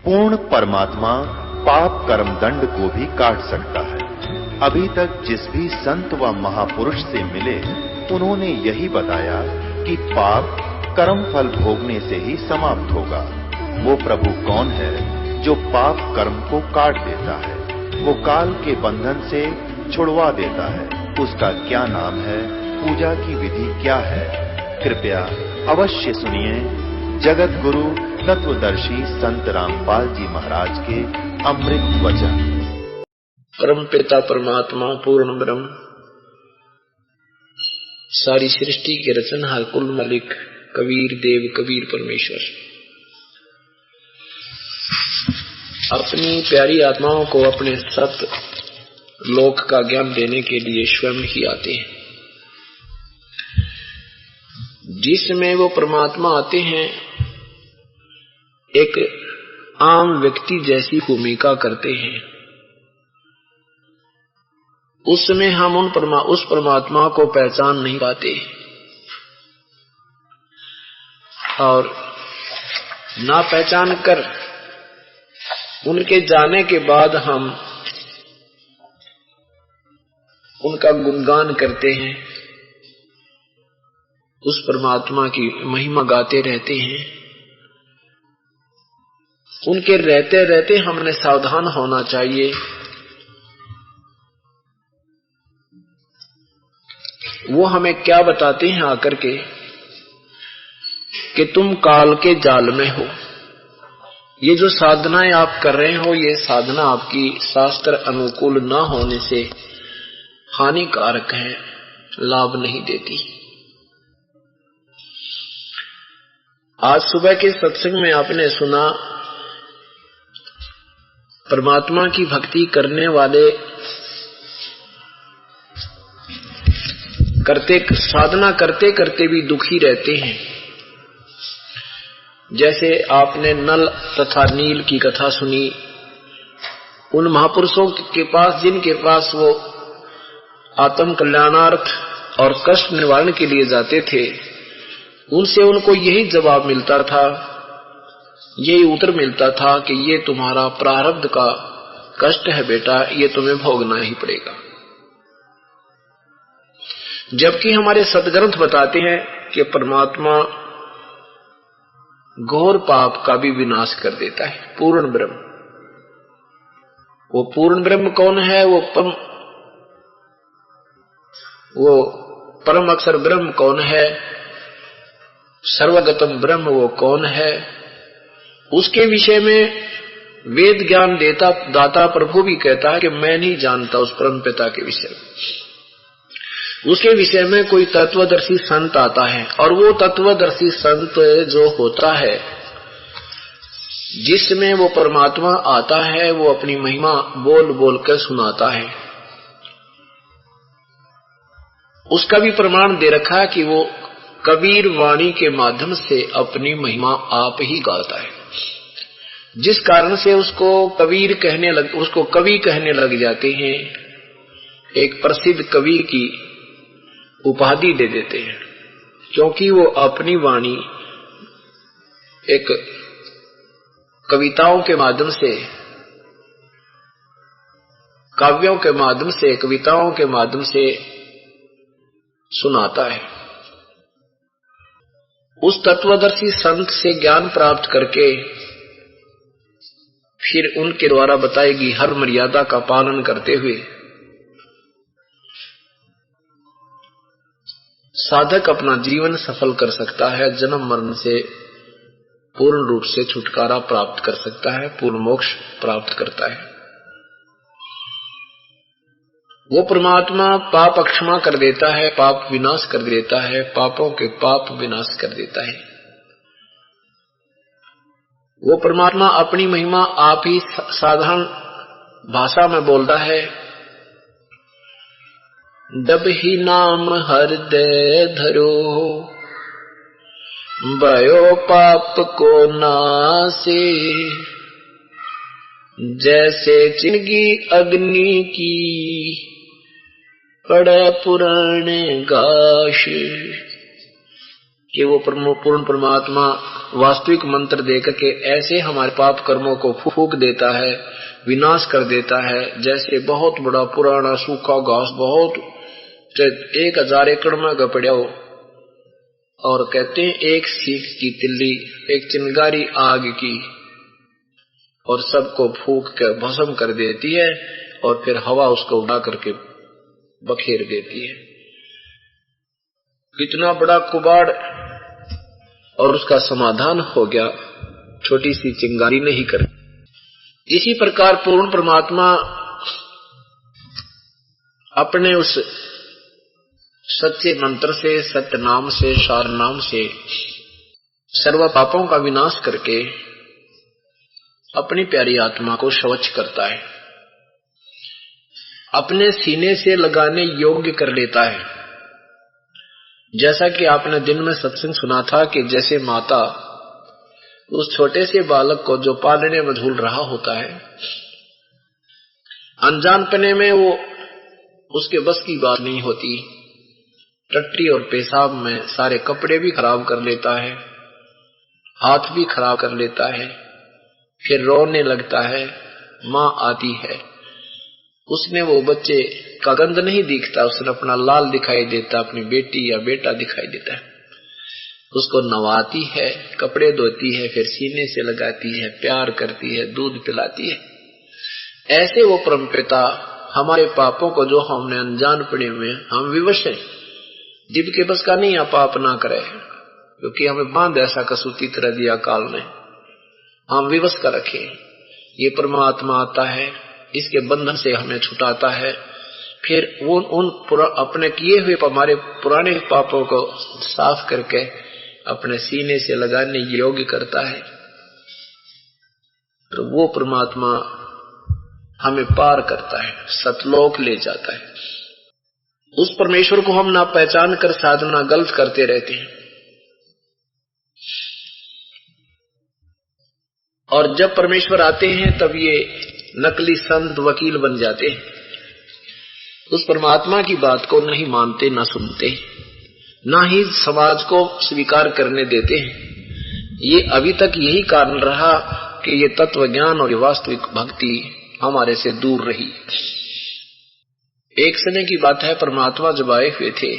पूर्ण परमात्मा पाप कर्म दंड को भी काट सकता है। अभी तक जिस भी संत व महापुरुष से मिले, उन्होंने यही बताया कि पाप कर्म फल भोगने से ही समाप्त होगा। वो प्रभु कौन है जो पाप कर्म को काट देता है, वो काल के बंधन से छुड़वा देता है। उसका क्या नाम है, पूजा की विधि क्या है? कृपया अवश्य सुनिए जगत गुरु तत्वदर्शी संत रामपाल जी महाराज के अमृत वचन। परम पिता परमात्मा पूर्ण ब्रह्म, सारी सृष्टि के रचनहार कुल मालिक कबीर देव कबीर परमेश्वर अपनी प्यारी आत्माओं को अपने सत लोक का ज्ञान देने के लिए स्वयं ही आते हैं। जिसमें वो परमात्मा आते हैं, एक आम व्यक्ति जैसी भूमिका करते हैं। उस समय हम उस परमात्मा को पहचान नहीं पाते, और ना पहचान कर उनके जाने के बाद हम उनका गुणगान करते हैं, उस परमात्मा की महिमा गाते रहते हैं। उनके रहते रहते हमने सावधान होना चाहिए। वो हमें क्या बताते हैं आकर के कि तुम काल के जाल में हो। ये जो साधनाएं आप कर रहे हो, ये साधना आपकी शास्त्र अनुकूल न होने से हानिकारक है, लाभ नहीं देती। आज सुबह के सत्संग में आपने सुना, परमात्मा की भक्ति करने वाले साधना करते करते भी दुखी रहते हैं। जैसे आपने नल तथा नील की कथा सुनी, उन महापुरुषों के पास जिनके पास वो आत्म कल्याणार्थ और कष्ट निवारण के लिए जाते थे, उनसे उनको यही जवाब मिलता था, यही उत्तर मिलता था कि ये तुम्हारा प्रारब्ध का कष्ट है बेटा, ये तुम्हें भोगना ही पड़ेगा। जबकि हमारे सदग्रंथ बताते हैं कि परमात्मा घोर पाप का भी विनाश कर देता है। पूर्ण ब्रह्म, वो पूर्ण ब्रह्म कौन है? वो परम अक्षर ब्रह्म कौन है? सर्वगतम ब्रह्म वो कौन है? उसके विषय में वेद ज्ञान दाता प्रभु भी कहता है कि मैं नहीं जानता उस परम पिता के विषय में। उसके विषय में कोई तत्वदर्शी संत आता है, और वो तत्वदर्शी संत जो होता है, जिसमें वो परमात्मा आता है, वो अपनी महिमा बोल बोल कर सुनाता है। उसका भी प्रमाण दे रखा है कि वो कबीर वाणी के माध्यम से अपनी महिमा आप ही गाता है, जिस कारण से उसको कबीर उसको कवि कहने लग जाते हैं। एक प्रसिद्ध कवि की उपाधि दे देते हैं, क्योंकि वो अपनी वाणी एक कविताओं के माध्यम से, काव्यों के माध्यम से, कविताओं के माध्यम से सुनाता है। उस तत्वदर्शी संत से ज्ञान प्राप्त करके फिर उनके द्वारा बताई गई हर मर्यादा का पालन करते हुए साधक अपना जीवन सफल कर सकता है, जन्म मरण से पूर्ण रूप से छुटकारा प्राप्त कर सकता है, पूर्ण मोक्ष प्राप्त करता है। वो परमात्मा पाप क्षमा कर देता है, पाप विनाश कर देता है, पापों के पाप विनाश कर देता है। वो परमात्मा अपनी महिमा आप ही साधारण भाषा में बोलता है। जब ही नाम हृदय धरो, भयो पाप को नासे, जैसे चिंगी अग्नि की पड़े पुराने गाश। कि वो पूर्ण परमात्मा वास्तविक मंत्र देकर के ऐसे हमारे पाप कर्मों को फूंक देता है, विनाश कर देता है, जैसे बहुत बड़ा पुराना सूखा घास बहुत 1000 एकड़ में गपड़ा हो, और कहते हैं एक सीख की तिल्ली, एक चिंगारी आग की, और सबको फूंक कर भस्म कर देती है, और फिर हवा उसको उड़ा करके बखेर देती है। कितना बड़ा कुबाड़, और उसका समाधान हो गया छोटी सी चिंगारी नहीं कर। इसी प्रकार पूर्ण परमात्मा अपने उस सच्चे मंत्र से, सत्य नाम से, सार नाम से सर्व पापों का विनाश करके अपनी प्यारी आत्मा को स्वच्छ करता है, अपने सीने से लगाने योग्य कर लेता है। जैसा कि आपने दिन में सत्संग सुना था कि जैसे माता उस छोटे से बालक को जो पालने में झूल रहा होता है, अनजानपने में वो उसके बस की बात नहीं होती, टट्टी और पेशाब में सारे कपड़े भी खराब कर लेता है, हाथ भी खराब कर लेता है, फिर रोने लगता है। माँ आती है, उसने वो बच्चे का गंध नहीं दिखता, उसने अपना लाल दिखाई देता, अपनी बेटी या बेटा दिखाई देता है, उसको नवाती है, कपड़े धोती है, फिर सीने से लगाती है, प्यार करती है, दूध पिलाती है। ऐसे वो परमपिता हमारे पापों को जो हमने अनजानपने में हम विवश हैं, जीव के बस का नहीं, आप पाप ना करे, क्योंकि हमें बांध ऐसा कसूती तरह दिया काल ने, हम विवश कर रखे। ये परमात्मा आता है, इसके बंधन से हमें छुटाता है, फिर वो उन अपने किए हुए हमारे पुराने पापों को साफ करके अपने सीने से लगाने योग्य करता है। तो वो परमात्मा हमें पार करता है, सतलोक ले जाता है। उस परमेश्वर को हम ना पहचान कर साधना गलत करते रहते हैं, और जब परमेश्वर आते हैं तब ये नकली संत वकील बन जाते हैं, उस परमात्मा की बात को नहीं मानते, ना सुनते, ना ही समाज को स्वीकार करने देते हैं। ये अभी तक यही कारण रहा कि ये तत्व ज्ञान और वास्तविक भक्ति हमारे से दूर रही। एक समय की बात है, परमात्मा जब आए हुए थे,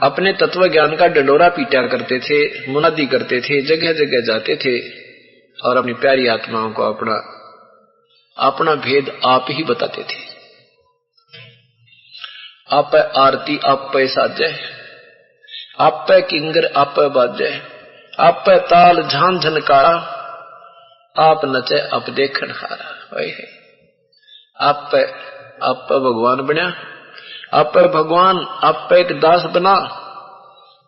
अपने तत्व ज्ञान का डंडोरा पीटा करते थे, मुनादी करते थे, जगह जगह जाते थे, और अपनी प्यारी आत्माओं को अपना भेद आप ही बताते थे। आप आरती आप पे साजे, आप पे किंगर आप पे बाजे, आप पे ताल झान झनकारा, आप नचे आप देखन हारा। आप पे भगवान बना, आप पे भगवान, आप पे एक दास बना,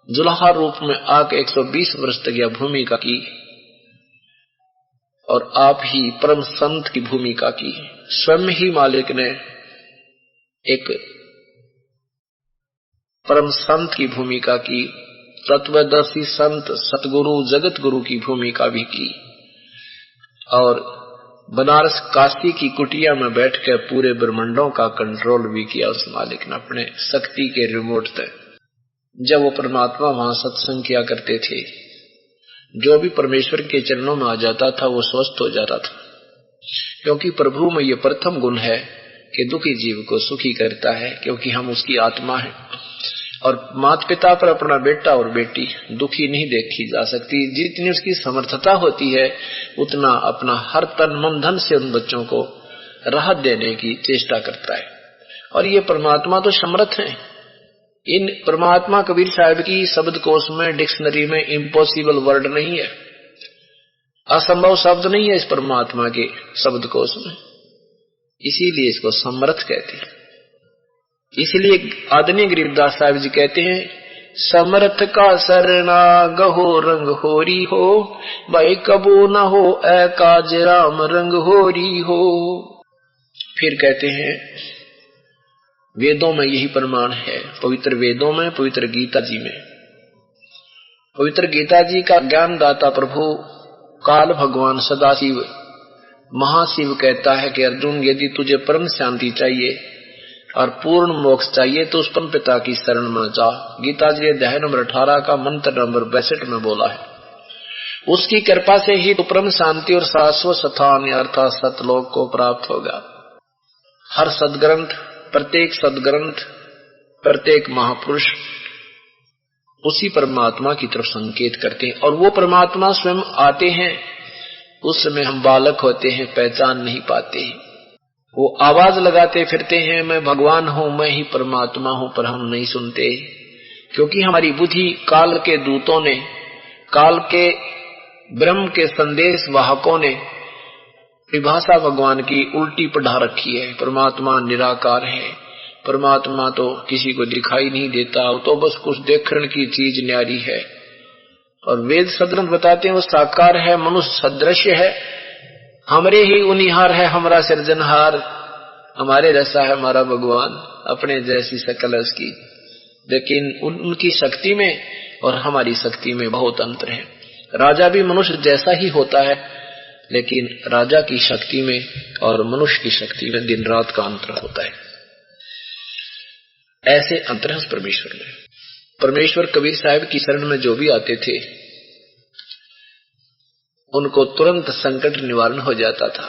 जुल्हा रूप में आके 120 वर्ष तक यह भूमिका की, और आप ही परम संत की भूमिका की। स्वयं ही मालिक ने एक परम संत की भूमिका की, तत्वदर्शी संत सतगुरु जगत गुरु की भूमिका भी की, और बनारस काशी की कुटिया में बैठकर पूरे ब्रह्मांडों का कंट्रोल भी किया उस मालिक ने अपने शक्ति के रिमोट से। जब वो परमात्मा वहां सत्संग किया करते थे, जो भी परमेश्वर के चरणों में आ जाता था वो स्वस्थ हो जाता था, क्योंकि प्रभु में ये प्रथम गुण है कि दुखी जीव को सुखी करता है, क्योंकि हम उसकी आत्मा है। और माता पिता पर अपना बेटा और बेटी दुखी नहीं देखी जा सकती। जितनी उसकी समर्थता होती है उतना अपना हर तन मन धन से उन बच्चों को राहत देने की चेष्टा करता है। और ये परमात्मा तो समर्थ है। इन परमात्मा कबीर साहब की शब्द कोश में, डिक्शनरी में इम्पॉसिबल वर्ड नहीं है, असंभव शब्द नहीं है इस परमात्मा के शब्द कोश में, इसीलिए इसको समर्थ कहते हैं। इसलिए आदरणीय गरीबदास साहब जी कहते हैं, समर्थ का सरना गहो रंग होरी हो, भाई कबू न हो ऐ काज राम रंग होरी हो। फिर कहते हैं वेदों में यही प्रमाण है, पवित्र वेदों में, पवित्र गीता जी में। पवित्र गीता जी का ज्ञान दाता प्रभु काल भगवान सदाशिव महाशिव कहता है कि अर्जुन, यदि तुझे परम शांति चाहिए और पूर्ण मोक्ष चाहिए तो उस परम पिता की शरण में जा। गीता जी अध्याय नंबर 18 का मंत्र नंबर 62 में बोला है। उसकी कृपा से ही तो परम शांति और शाश्वत स्थान अर्थात सतलोक को प्राप्त होगा। हर सदग्रंथ, प्रत्येक सदग्रंथ, प्रत्येक महापुरुष उसी परमात्मा की तरफ संकेत करते हैं और वो परमात्मा स्वयं आते हैं। उस समय हम बालक होते हैं, पहचान नहीं पाते हैं। वो आवाज लगाते फिरते हैं, मैं भगवान हूं, मैं ही परमात्मा हूं, पर हम नहीं सुनते क्योंकि हमारी बुद्धि काल के दूतों ने, काल के ब्रह्म के संदेश वाहकों ने परिभाषा भगवान की उल्टी पढ़ा रखी है। परमात्मा निराकार है, परमात्मा तो किसी को दिखाई नहीं देता, वो तो बस कुछ देखने की चीज न्यारी है। और वेद सदग्रंथ बताते हैं वो साकार है, मनुष्य सदृश्य है, हमरे ही उनिहार है, हमारा सृजनहार, हमारे जैसा है हमारा भगवान, अपने जैसी शकल है उसकी। लेकिन उनकी शक्ति में और हमारी शक्ति में बहुत अंतर है। राजा भी मनुष्य जैसा ही होता है, लेकिन राजा की शक्ति में और मनुष्य की शक्ति में दिन रात का अंतर होता है। ऐसे अंतर है परमेश्वर में। परमेश्वर कबीर साहब की शरण में जो भी आते थे उनको तुरंत संकट निवारण हो जाता था।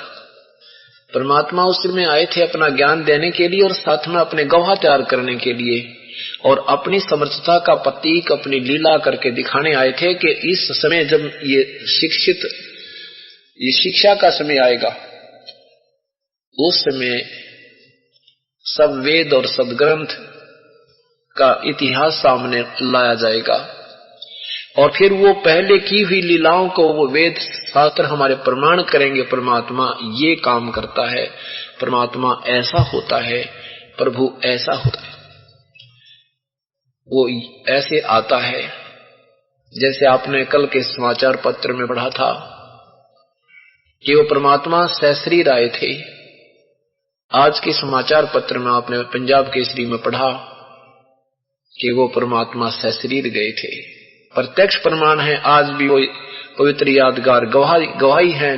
परमात्मा उस समय आए थे अपना ज्ञान देने के लिए और साथ में अपने गवाह तैयार करने के लिए और अपनी समर्थता का प्रतीक अपनी लीला करके दिखाने आए थे कि इस समय जब ये शिक्षा का समय आएगा, उस समय सब वेद और सदग्रंथ का इतिहास सामने लाया जाएगा और फिर वो पहले की हुई लीलाओं को वो वेद शास्त्र हमारे प्रमाण करेंगे। परमात्मा ये काम करता है, परमात्मा ऐसा होता है, प्रभु ऐसा होता है, वो ऐसे आता है। जैसे आपने कल के समाचार पत्र में पढ़ा था कि वो परमात्मा सशरीर आए थे। आज के समाचार पत्र में आपने पंजाब केसरी में पढ़ा कि वो परमात्मा सशरीर गए थे। प्रत्यक्ष प्रमाण है, आज भी वो पवित्र यादगार गवाही है,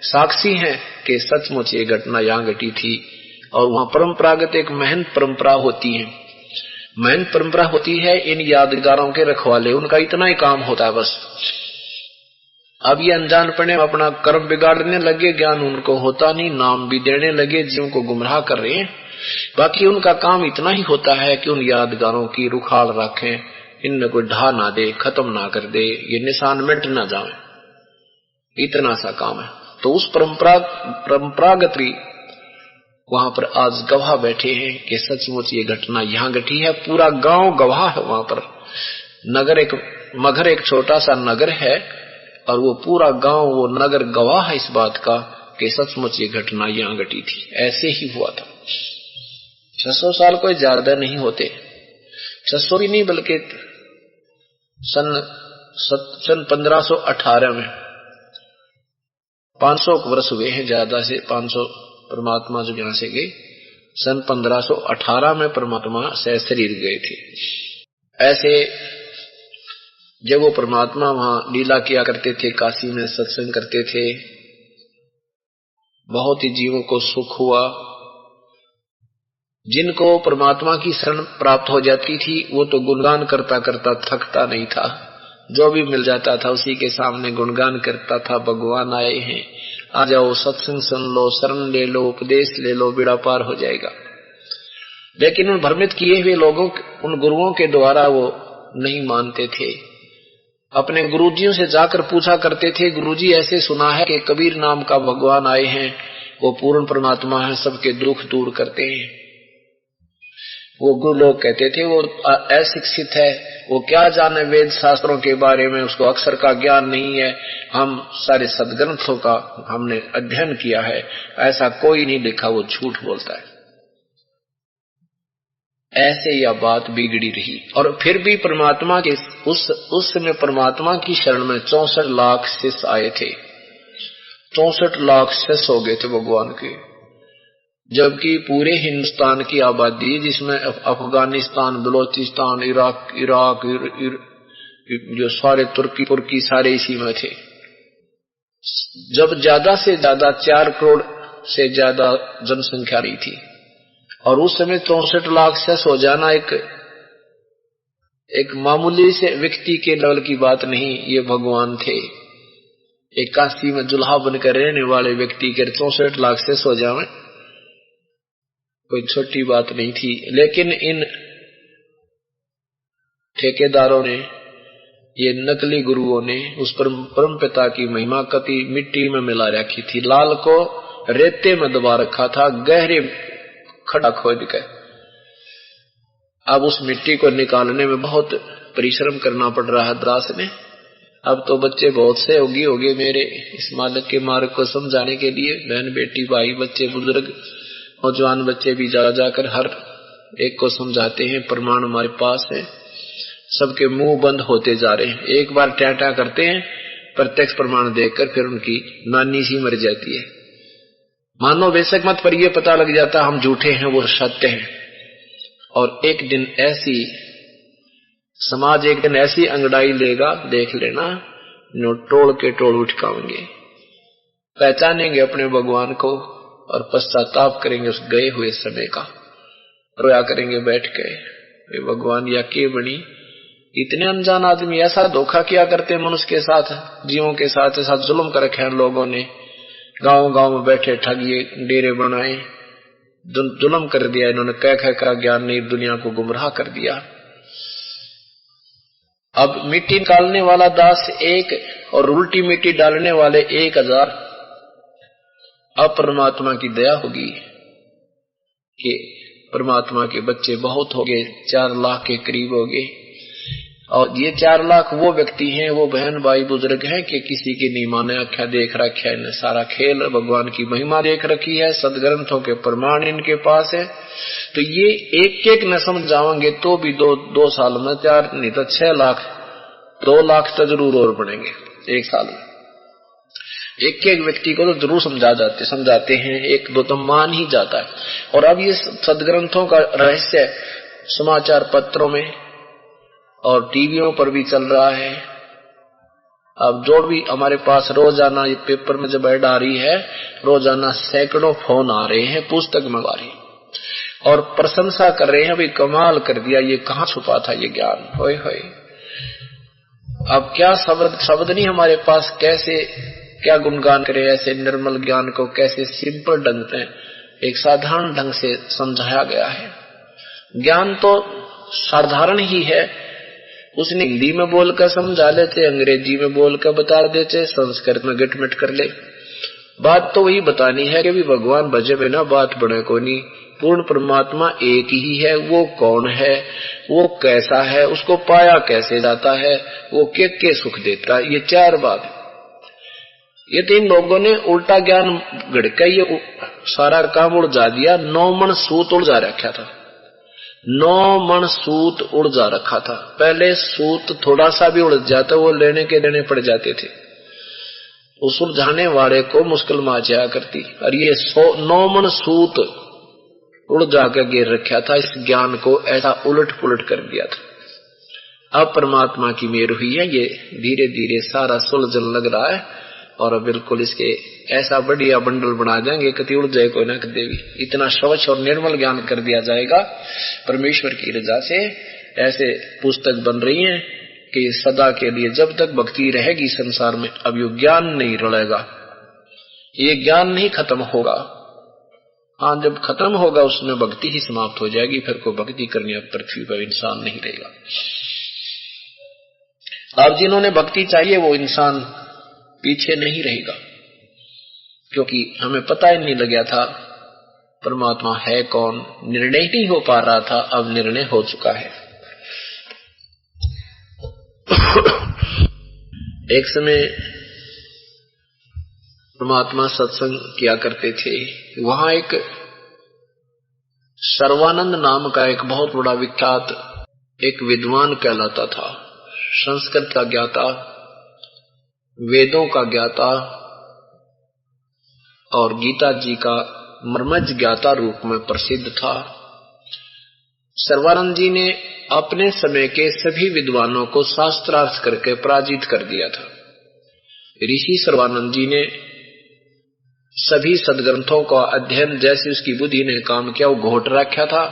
साक्षी है कि सचमुच ये घटना यहाँ घटी थी। और वहां परंपरागत एक महंत परंपरा होती है, महंत परंपरा होती है इन यादगारों के रखवाले, उनका इतना ही काम होता है बस। अब ये अनजान पड़े अपना कर्म बिगाड़ने लगे, ज्ञान उनको होता नहीं, नाम भी देने लगे, जीवों को गुमराह कर रहे हैं। बाकी उनका काम इतना ही होता है कि उन यादगारों की रुखाल रखें, इनमें कोई ढा ना दे, खत्म ना कर दे, ये निशान मिट ना जाए, इतना सा काम है। तो उस परंपरागत वहां पर आज गवाह बैठे हैं कि सचमुच ये घटना यहाँ घटी है। पूरा गांव गवाह है वहां पर। मगर एक छोटा सा नगर है और वो पूरा गांव, वो नगर गवाह है इस बात का कि सचमुच ये घटना यहाँ घटी थी। ऐसे ही हुआ था। 600 साल कोई ज्यादा नहीं होते, 600 भी नहीं, बल्कि सन 1518 में 500 वर्ष हुए हैं, ज्यादा से 500 परमात्मा जो यहां से गए, सन 1518 में परमात्मा सशरीर गए थे। ऐसे जब वो परमात्मा वहां लीला किया करते थे, काशी में सत्संग करते थे, बहुत ही जीवों को सुख हुआ। जिनको परमात्मा की शरण प्राप्त हो जाती थी वो तो गुणगान करता करता थकता नहीं था, जो भी मिल जाता था उसी के सामने गुणगान करता था। भगवान आए हैं, आ जाओ, सत्संग सुन लो, शरण ले लो, उपदेश ले लो, बेड़ा पार हो जाएगा। लेकिन उन भ्रमित किए हुए लोगों, उन गुरुओं के द्वारा वो नहीं मानते थे। अपने गुरुजियों से जाकर पूछा करते थे, गुरुजी ऐसे सुना है कि कबीर नाम का भगवान आए हैं, वो पूर्ण परमात्मा है, सबके दुख दूर करते हैं। वो गुरु लोग कहते थे वो अशिक्षित है, वो क्या जाने वेद शास्त्रों के बारे में, उसको अक्षर का ज्ञान नहीं है, हम सारे सदग्रंथों का हमने अध्ययन किया है, ऐसा कोई नहीं लिखा, वो झूठ बोलता है। ऐसे यह बात बिगड़ी रही। और फिर भी परमात्मा के उस समय परमात्मा की शरण में 64 लाख शिष्य आए थे। 64 लाख शिष्य हो गए थे भगवान के, जबकि पूरे हिंदुस्तान की आबादी, जिसमें अफगानिस्तान, बलोचिस्तान, इराक जो सारे तुर्की सारे इसी में थे। जब ज्यादा से ज्यादा 4 करोड़ से ज्यादा जनसंख्या रही थी, और उस समय 64 लाख से हो जाना एक मामूली से व्यक्ति के लेवल की बात नहीं। ये भगवान थे। एक काशी में जुल्हा बनकर रहने वाले व्यक्ति के 64 लाख से हो जावे कोई छोटी बात नहीं थी। लेकिन इन ठेकेदारों ने, ये नकली गुरुओं ने उस परम पिता की महिमा कति मिट्टी में मिला रखी थी। लाल को रेते में दबा रखा था, गहरे खड़ा खोद कर। अब उस मिट्टी को निकालने में बहुत परिश्रम करना पड़ रहा है दास ने। अब तो बच्चे बहुत से होगे मेरे इस मालिक के मार्ग को समझाने के लिए। बहन बेटी भाई बच्चे बुजुर्ग नौजवान बच्चे भी जाकर हर एक को समझाते हैं। प्रमाण हमारे पास है। सबके मुंह बंद होते जा रहे हैं। एक बार टाटा करते हैं प्रत्यक्ष प्रमाण देखकर, फिर उनकी नानी सी मर जाती है। मानो बेशक मत, पर यह पता लग जाता हम झूठे हैं वो सत्य है। और एक दिन ऐसी समाज एक दिन ऐसी अंगड़ाई लेगा, देख लेना, नो टोल के टोल उठकाएंगे, पहचानेंगे अपने भगवान को और पश्चाताप करेंगे उस गए हुए समय का। रोया करेंगे बैठ के, वे भगवान या के बनी। इतने अनजान आदमी ऐसा धोखा किया करते मनुष्य के साथ, जीवों के साथ ऐसा जुल्म कर रखे हैं लोगों ने। गांव गांव में बैठे ठगिए डेरे बनाए, जुल्म कर दिया इन्होंने। कह का ज्ञान नहीं, दुनिया को गुमराह कर दिया। अब मिट्टी निकालने वाला दास एक और उल्टी मिट्टी डालने वाले 1000। अब परमात्मा की दया होगी कि परमात्मा के बच्चे बहुत हो गए, 4 लाख के करीब हो गए। और ये 4 लाख वो व्यक्ति हैं, वो बहन भाई बुजुर्ग हैं कि किसी की नहीं माने आख्या देख रखा है इन्हें। सारा खेल भगवान की महिमा देख रखी है, सदग्रंथों के प्रमाण इनके पास है। तो ये एक एक न समझ जाओगे तो भी दो साल में 4 नहीं तो 6 लाख 2 लाख तो जरूर और बनेंगे एक साल में। एक एक व्यक्ति को तो जरूर समझाते हैं, एक दो तो मान ही जाता है। और अब ये सदग्रंथों का रहस्य समाचार पत्रों में और टीवियों पर भी चल रहा है। अब जो भी हमारे पास रोजाना ये पेपर में जब ऐड आ रही है, रोजाना सैकड़ों फोन आ रहे हैं, पुस्तक मंगा रही और प्रशंसा कर रहे हैं, भाई कमाल कर दिया, ये कहाँ छुपा था ये ज्ञान, होय होय। अब क्या शब्द नहीं हमारे पास, कैसे क्या गुणगान करे ऐसे निर्मल ज्ञान को, कैसे सिंपल ढंग से एक साधारण ढंग से समझाया गया है। ज्ञान तो साधारण ही है, उसने हिंदी में बोलकर समझा लेते, अंग्रेजी में बोलकर बता देते, संस्कृत में गिटमिट कर ले। बात तो वही बतानी है कि भी भगवान भजे बिना बात बने को नहीं। पूर्ण परमात्मा एक ही है, वो कौन है, वो कैसा है, उसको पाया कैसे जाता है, वो के सुख देता है, ये 4 बात। ये 3 लोगों ने उल्टा ज्ञान गढ़कर ये सारा काम उलझा दिया। 9 मन सूत उलझा रखा था, 9 मन सूत उलझा रखा था। पहले सूत थोड़ा सा भी उलझ जाता वो लेने के देने पड़ जाते थे, उस उलझाने वाले को मुश्किल माचा करती। और ये 9 मन सूत उलझा के गिर रखा था, इस ज्ञान को ऐसा उलट पुलट कर दिया था। अब परमात्मा की मेहर हुई है, ये धीरे धीरे सारा सुलझन लग रहा है और बिल्कुल इसके ऐसा बढ़िया बंडल बना देंगे कति उड़ जाए कोई ना देवी। इतना स्वच्छ और निर्मल ज्ञान कर दिया जाएगा परमेश्वर की रजा से। ऐसे पुस्तक बन रही हैं कि सदा के लिए जब तक भक्ति रहेगी संसार में, अब ये ज्ञान नहीं रलेगा, ये ज्ञान नहीं खत्म होगा। हाँ, जब खत्म होगा उसमें भक्ति ही समाप्त हो जाएगी, फिर कोई भक्ति करने अब पृथ्वी पर इंसान नहीं रहेगा। अब जिन्होंने भक्ति चाहिए वो इंसान पीछे नहीं रहेगा, क्योंकि हमें पता ही नहीं लगा था परमात्मा है कौन। निर्णय नहीं हो पा रहा था, अब निर्णय हो चुका है। एक समय परमात्मा सत्संग किया करते थे, वहां एक सर्वानंद नाम का एक बहुत बड़ा विख्यात एक विद्वान कहलाता था, संस्कृत का ज्ञाता, वेदों का ज्ञाता और गीता जी का मर्मज्ञ ज्ञाता रूप में प्रसिद्ध था। सर्वानंद जी ने अपने समय के सभी विद्वानों को शास्त्रार्थ करके पराजित कर दिया था। ऋषि सर्वानंद जी ने सभी सदग्रंथों का अध्ययन जैसे उसकी बुद्धि ने काम किया वो घोट रखा था,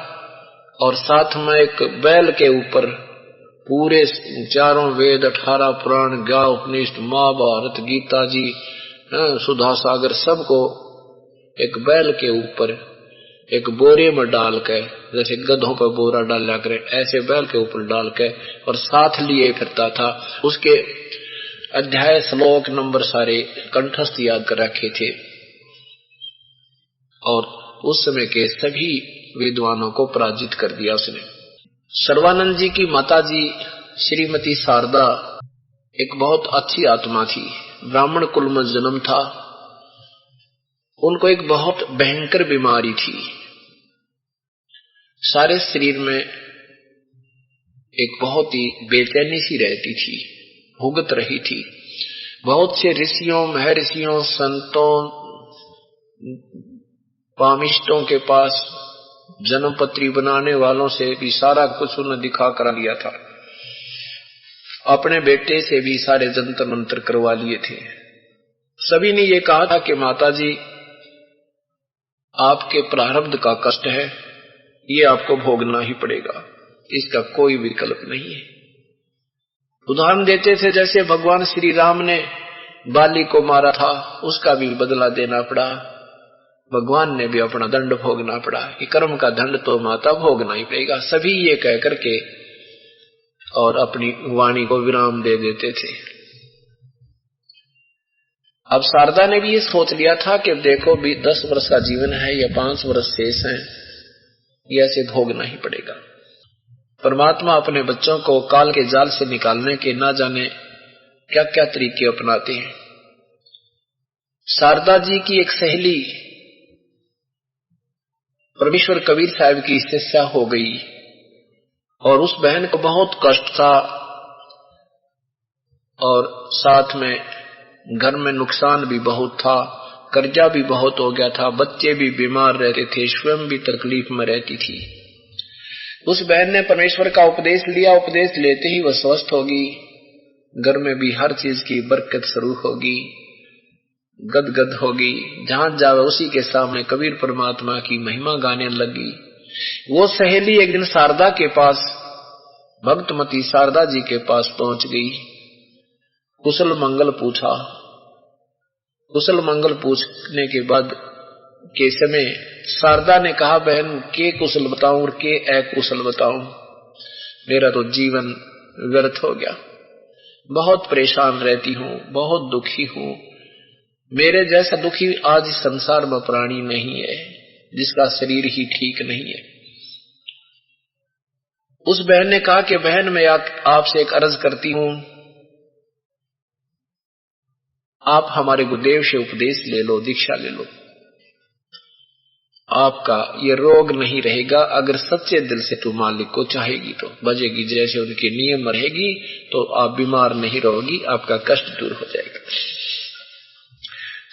और साथ में एक बैल के ऊपर पूरे 4 वेद, 18 पुराण, 11 उपनिषद, महाभारत, गीता जी, सुधा सागर सबको एक बैल के ऊपर एक बोरे में डाल के, जैसे गधों पर बोरा डाला करे ऐसे बैल के ऊपर डाल के और साथ लिए फिरता था। उसके अध्याय, श्लोक, नंबर सारे कंठस्थ याद कर रखे थे, और उस समय के सभी विद्वानों को पराजित कर दिया उसने। सर्वानंद जी की माता जी श्रीमती शारदा एक बहुत अच्छी आत्मा थी, ब्राह्मण कुल में जन्म था। उनको एक बहुत भयंकर बीमारी थी, सारे शरीर में एक बहुत ही बेचैनी सी रहती थी, भुगत रही थी। बहुत से ऋषियों, महर्षियों, संतों, पामिष्टों के पास, जन्मपत्री बनाने वालों से भी सारा कुछ उन्हें दिखा करा लिया था। अपने बेटे से भी सारे जंतर मंत्र करवा लिए थे। सभी ने ये कहा था कि माताजी आपके प्रारब्ध का कष्ट है, ये आपको भोगना ही पड़ेगा, इसका कोई विकल्प नहीं है। उदाहरण देते थे जैसे भगवान श्री राम ने बाली को मारा था, उसका भी बदला देना पड़ा, भगवान ने भी अपना दंड भोगना पड़ा, कि कर्म का दंड तो माता भोगना ही पड़ेगा। सभी ये कह करके और अपनी वाणी को विराम दे देते थे। अब शारदा ने भी ये सोच लिया था कि देखो भी 10 वर्ष का जीवन है या 5 वर्ष शेष है, ये ऐसे भोगना ही पड़ेगा। परमात्मा अपने बच्चों को काल के जाल से निकालने के ना जाने क्या क्या तरीके अपनाते हैं। शारदा जी की एक सहेली परमेश्वर कबीर साहब की शिष्या हो गई, और उस बहन को बहुत कष्ट था, और साथ में घर में नुकसान भी बहुत था, कर्जा भी बहुत हो गया था, बच्चे भी बीमार रहते थे, स्वयं भी तकलीफ में रहती थी। उस बहन ने परमेश्वर का उपदेश लिया, उपदेश लेते ही वह स्वस्थ होगी, घर में भी हर चीज की बरकत शुरू होगी, गदगद होगी, जहां जावे उसी के सामने कबीर परमात्मा की महिमा गाने लगी। वो सहेली एक दिन शारदा के पास, भक्तमती शारदा जी के पास पहुंच गई, कुशल मंगल पूछा। कुशल मंगल पूछने के बाद के समय शारदा ने कहा, बहन के कुशल बताऊं और के अकुशल बताऊं, मेरा तो जीवन व्यर्थ हो गया, बहुत परेशान रहती हूं, बहुत दुखी हूं, मेरे जैसा दुखी आज इस संसार में प्राणी नहीं है, जिसका शरीर ही ठीक नहीं है। उस बहन ने कहा कि बहन मैं आपसे एक अर्ज करती हूं, आप हमारे गुरुदेव से उपदेश ले लो, दीक्षा ले लो, आपका ये रोग नहीं रहेगा। अगर सच्चे दिल से तू मालिक को चाहेगी तो बजेगी, जैसे उनके नियम रहेगी तो आप बीमार नहीं रहोगी, आपका कष्ट दूर हो जाएगा।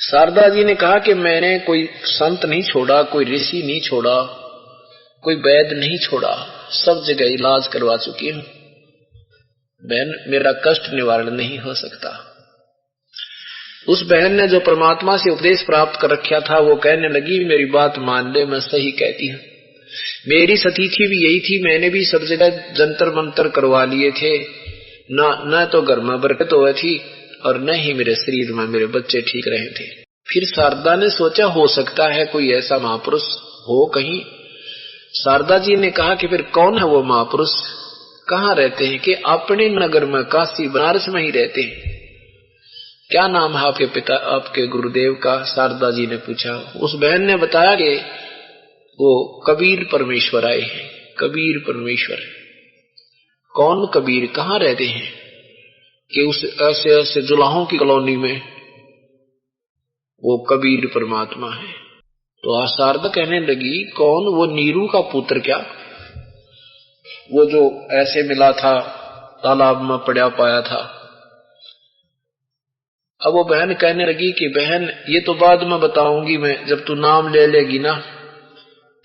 शारदा जी ने कहा कि मैंने कोई संत नहीं छोड़ा, कोई ऋषि नहीं छोड़ा, कोई वैद्य नहीं छोड़ा, सब जगह इलाज करवा चुकी हूं, बहन मेरा कष्ट निवारण नहीं हो सकता। उस बहन ने जो परमात्मा से उपदेश प्राप्त कर रखा था वो कहने लगी, मेरी बात मान ले, मैं सही कहती हूं, मेरी सतीथी भी यही थी, मैंने भी सब जगह जंतर मंतर करवा लिए थे, न तो घर में बरकत हुई थी और न ही मेरे शरीर में मेरे बच्चे ठीक रहे थे। फिर शारदा ने सोचा हो सकता है कोई ऐसा महापुरुष हो कहीं। शारदा जी ने कहा कि फिर कौन है वो महापुरुष, कहाँ रहते हैं? कि अपने नगर में काशी बनारस में ही रहते हैं। क्या नाम है आपके पिता, आपके गुरुदेव का? शारदा जी ने पूछा। उस बहन ने बताया कि वो कबीर परमेश्वर आए हैं। कबीर परमेश्वर कौन? कबीर कहाँ रहते हैं? कि उस ऐसे ऐसे जुलाहों की कॉलोनी में वो कबीर परमात्मा है। तो शारदा कहने लगी, कौन? वो नीरू का पुत्र क्या? वो जो ऐसे मिला था, तालाब में पड़ा पाया था। अब वो बहन कहने लगी कि बहन ये तो बाद में बताऊंगी मैं, जब तू नाम ले लेगी ना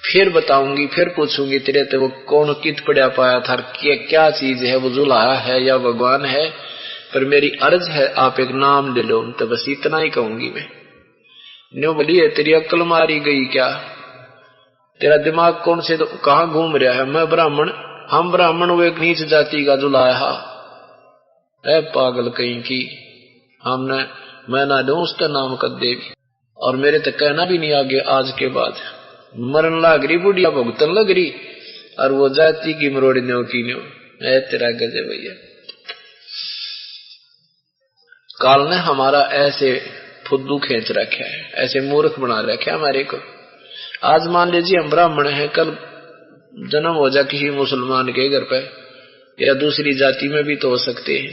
फिर बताऊंगी, फिर पूछूंगी तेरे ते वो कौन कित पड़ा पाया था, क्या चीज है, वो जुलाहा है या भगवान है। पर मेरी अर्ज है आप एक नाम ले लो, तो बस इतना ही कहूंगी मैं। न्यू बोली है तेरी अक्ल मारी गई क्या, तेरा दिमाग कौन से कहां घूम रहा है, मैं ब्राह्मण, हम ब्राह्मण वो एक नीच जाति का जुलाहा है, पागल कहीं की, हमने मैं ना दूं उसका नाम कर देवी, और मेरे तक कहना भी नहीं आगे आज के बाद, मरण लग रही बुढ़िया भुगतन लग रही, और वो जाति की मरोड़ी न्यो की न्यो है, तेरा गजब भैया। काल ने हमारा ऐसे फुद्दू खींच रखा है, ऐसे मूर्ख बना रखा है हमारे को। आज मान लीजिए हम ब्राह्मण हैं, कल जन्म हो जा किसी मुसलमान के घर पे या दूसरी जाति में भी तो हो सकते हैं,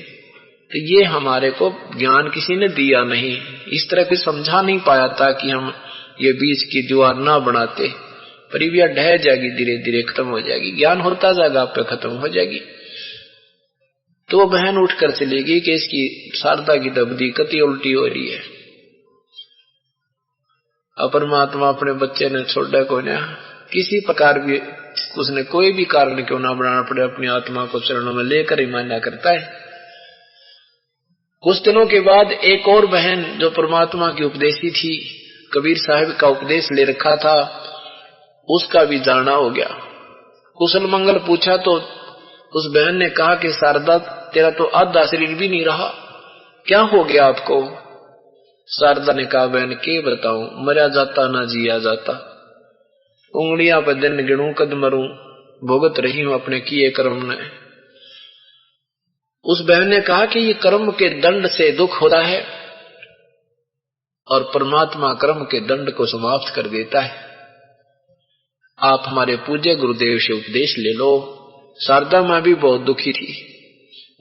तो ये हमारे को ज्ञान किसी ने दिया नहीं, इस तरह भी समझा नहीं पाया था कि हम ये बीच की दीवार ना बनाते, पर ये ढह जाएगी, धीरे धीरे खत्म हो जाएगी, ज्ञान होता जाएगा, आप पे खत्म हो जाएगी। तो बहन उठकर चलेगी कि इसकी शारदा की दबदी कति उल्टी हो रही है, परमात्मा अपने बच्चे ने छोड़ा को ना किसी प्रकार भी, उसने कोई भी कारण क्यों ना बनाना पड़े, अपनी आत्मा को चरणों में लेकर ही मान्या करता है। कुछ दिनों के बाद एक और बहन जो परमात्मा की उपदेशी थी, कबीर साहब का उपदेश ले रखा था, उसका भी जाना हो गया। कुशल मंगल पूछा तो उस बहन ने कहा कि शारदा तेरा तो आधा शरीर भी नहीं रहा, क्या हो गया आपको? शारदा ने कहा बहन के बताऊं, मरा जाता ना जिया जाता, उंगलियां पर दिन गिनूं कद मरूं, भुगत रही हूं अपने किए कर्म ने। उस बहन ने कहा कि ये कर्म के दंड से दुख होता है और परमात्मा कर्म के दंड को समाप्त कर देता है, आप हमारे पूज्य गुरुदेव से उपदेश ले लो। शारदा मां भी बहुत दुखी थी,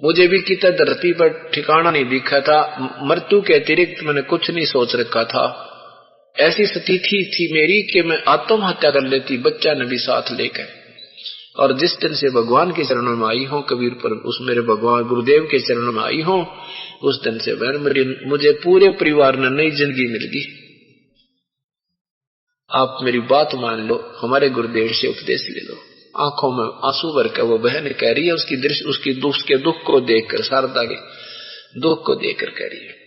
मुझे भी कितना धरती पर ठिकाना नहीं दिखा था, मृत्यु के अतिरिक्त मैंने कुछ नहीं सोच रखा था, ऐसी स्थिति थी मेरी कि मैं आत्महत्या कर लेती, बच्चा ने भी साथ लेकर। और जिस दिन से भगवान के चरणों में आई हूं, कबीर पर उस मेरे भगवान गुरुदेव के चरणों में आई हूं, उस दिन से मुझे पूरे परिवार ने नई जिंदगी मिल गई। आप मेरी बात मान लो, हमारे गुरुदेव से उपदेश ले लो। आंखों में आंसू भर कर वो बहन कह रही है, उसकी दृष्टि उसके दुख को देखकर, शारदा के दुख को देखकर कह रही है।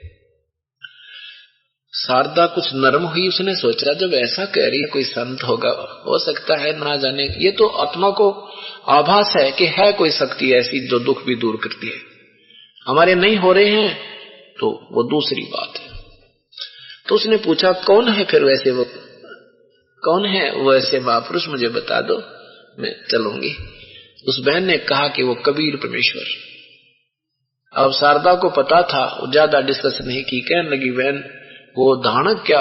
शारदा कुछ नरम हुई, उसने सोचा जब ऐसा कह रही है कोई संत होगा, हो सकता है ना जाने, ये तो आत्मा को आभास है कि है कोई शक्ति ऐसी जो दुख भी दूर करती है, हमारे नहीं हो रहे हैं तो वो दूसरी बात है। तो उसने पूछा कौन है फिर वैसे, वो कौन है वो ऐसे महापुरुष, मुझे बता दो, मैं चलूंगी। उस बहन ने कहा कि वो कबीर परमेश्वर। अब शारदा को पता था, ज्यादा डिस्कस नहीं की, कहने लगी बहन वो धानक क्या,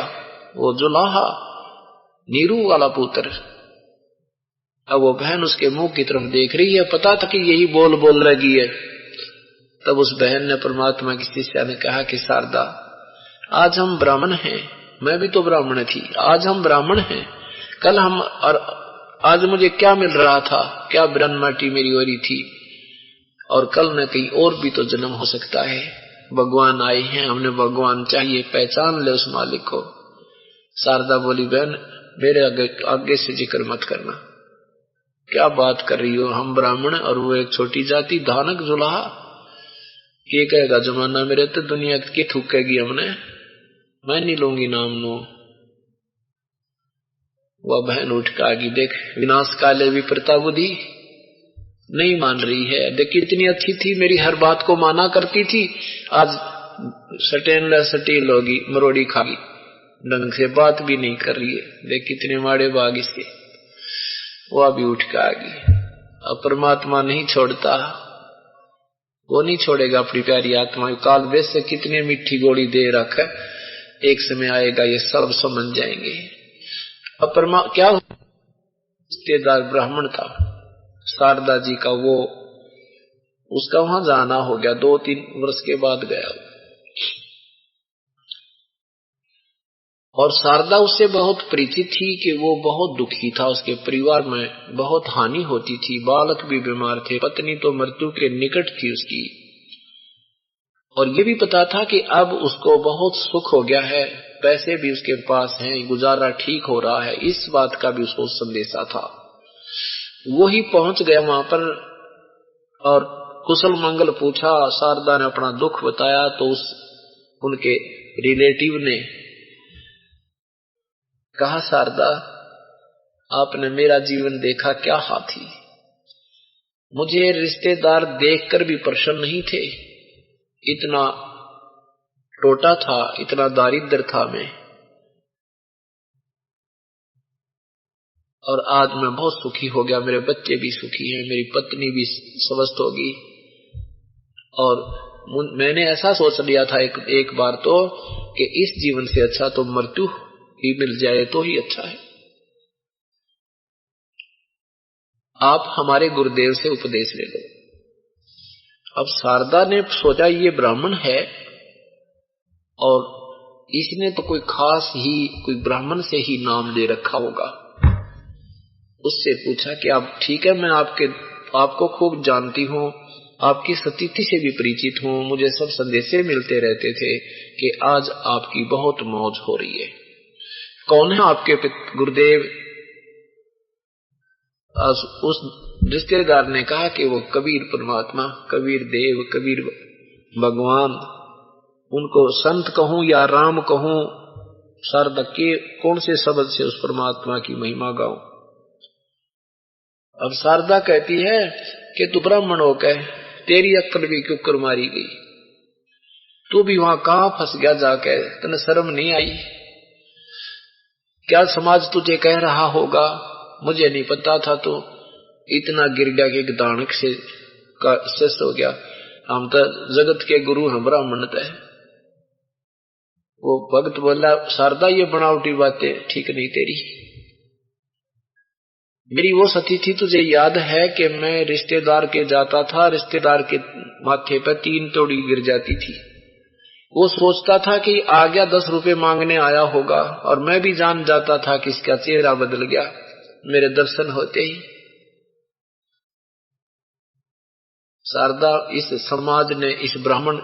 वो जुलाहा नीरू वाला पुत्र। अब वो बहन उसके मुंह की तरफ देख रही है, पता था कि यही बोल लगी है। तब उस बहन ने परमात्मा की शिष्या ने कहा कि शारदा आज हम ब्राह्मण हैं, मैं भी तो ब्राह्मण थी, आज हम ब्राह्मण हैं, कल हम, और आज मुझे क्या मिल रहा था, क्या ब्रह्म माटी मेरी हो रही थी, और कल न कहीं और भी तो जन्म हो सकता है। भगवान आए हैं, हमने भगवान चाहिए, पहचान ले उस मालिक को। शारदा बोली बहन मेरे आगे से जिक्र मत करना, क्या बात कर रही हो, हम ब्राह्मण और वो एक छोटी जाति धानक जुलाहा, ये कहेगा जमाना मेरे तो दुनिया की थूकेगी, हमने मैं नहीं लूंगी नाम नो। वह बहन उठ कर आगी, देख विनाश काले विप्रता बुद्धि नहीं मान रही है, देख कितनी अच्छी थी, मेरी हर बात को माना करती थी, आज सटील होगी, मरोड़ी खागी, ढंग से बात भी नहीं कर रही है, देख कितने माड़े बाग इसके। वह भी उठ कर आगी। अब परमात्मा नहीं छोड़ता, वो नहीं छोड़ेगा अपनी प्यारी आत्मा। काल वेश से कितनी मीठी गोली दे रखा है, एक समय आएगा ये सब समझ जाएंगे। अब क्या रिश्तेदार ब्राह्मण था शारदा जी का, वो उसका वहां जाना हो गया, 2-3 वर्ष के बाद गया, और शारदा उससे बहुत परिचित थी कि वो बहुत दुखी था, उसके परिवार में बहुत हानि होती थी, बालक भी बीमार थे, पत्नी तो मृत्यु के निकट थी उसकी, और ये भी पता था कि अब उसको बहुत सुख हो गया है, पैसे भी उसके पास हैं, गुजारा ठीक हो रहा है, इस बात का भी उसको संदेशा था। वो ही पहुंच गया वहां पर और कुशल मंगल पूछा। शारदा ने अपना दुख बताया तो उनके रिलेटिव ने कहा, शारदा, आपने मेरा जीवन देखा, क्या हाथी। मुझे रिश्तेदार देखकर भी प्रसन्न नहीं थे, इतना टोटा था, इतना दारिद्र था मैं। और आज मैं बहुत सुखी हो गया, मेरे बच्चे भी सुखी हैं, मेरी पत्नी भी स्वस्थ होगी। और मैंने ऐसा सोच लिया था एक बार तो कि इस जीवन से अच्छा तो मृत्यु ही मिल जाए तो ही अच्छा है। आप हमारे गुरुदेव से उपदेश ले लो। अब शारदा ने सोचा ये ब्राह्मण है और इसने तो कोई खास ही कोई ब्राह्मण से ही नाम ले रखा होगा। उससे पूछा कि आप ठीक है, मैं आपको खूब जानती हूँ, आपकी स्थिति से भी परिचित हूँ, मुझे सब संदेशे मिलते रहते थे कि आज आपकी बहुत मौज हो रही है। कौन है आपके गुरुदेव? उस रिश्तेदार ने कहा कि वो कबीर परमात्मा, कबीर देव, कबीर भगवान, उनको संत कहूं या राम कहूं, शारदा के कौन से शब्द से उस परमात्मा की महिमा गाऊं? अब शारदा कहती है कि तू ब्राह्मण होकर तेरी अक्ल भी क्यों मारी गई, तू भी वहां कहां फंस गया जाके, तने शर्म नहीं आई? क्या समाज तुझे कह रहा होगा? मुझे नहीं पता था, तो इतना गिर गया कि एक दानक से का शिष्य हो गया। हम तो जगत के गुरु हैं, ब्राह्मण है। वो भक्त बोला, शारदा ये बनावटी बातें ठीक नहीं तेरी। मेरी वो सती थी, तुझे याद है कि मैं रिश्तेदार के जाता था, रिश्तेदार के माथे पर 3 तोड़ी गिर जाती थी। वो सोचता था कि आ गया 10 रुपए मांगने आया होगा, और मैं भी जान जाता था कि इसका चेहरा बदल गया मेरे दर्शन होते ही। शारदा, इस समाज ने, इस ब्राह्मण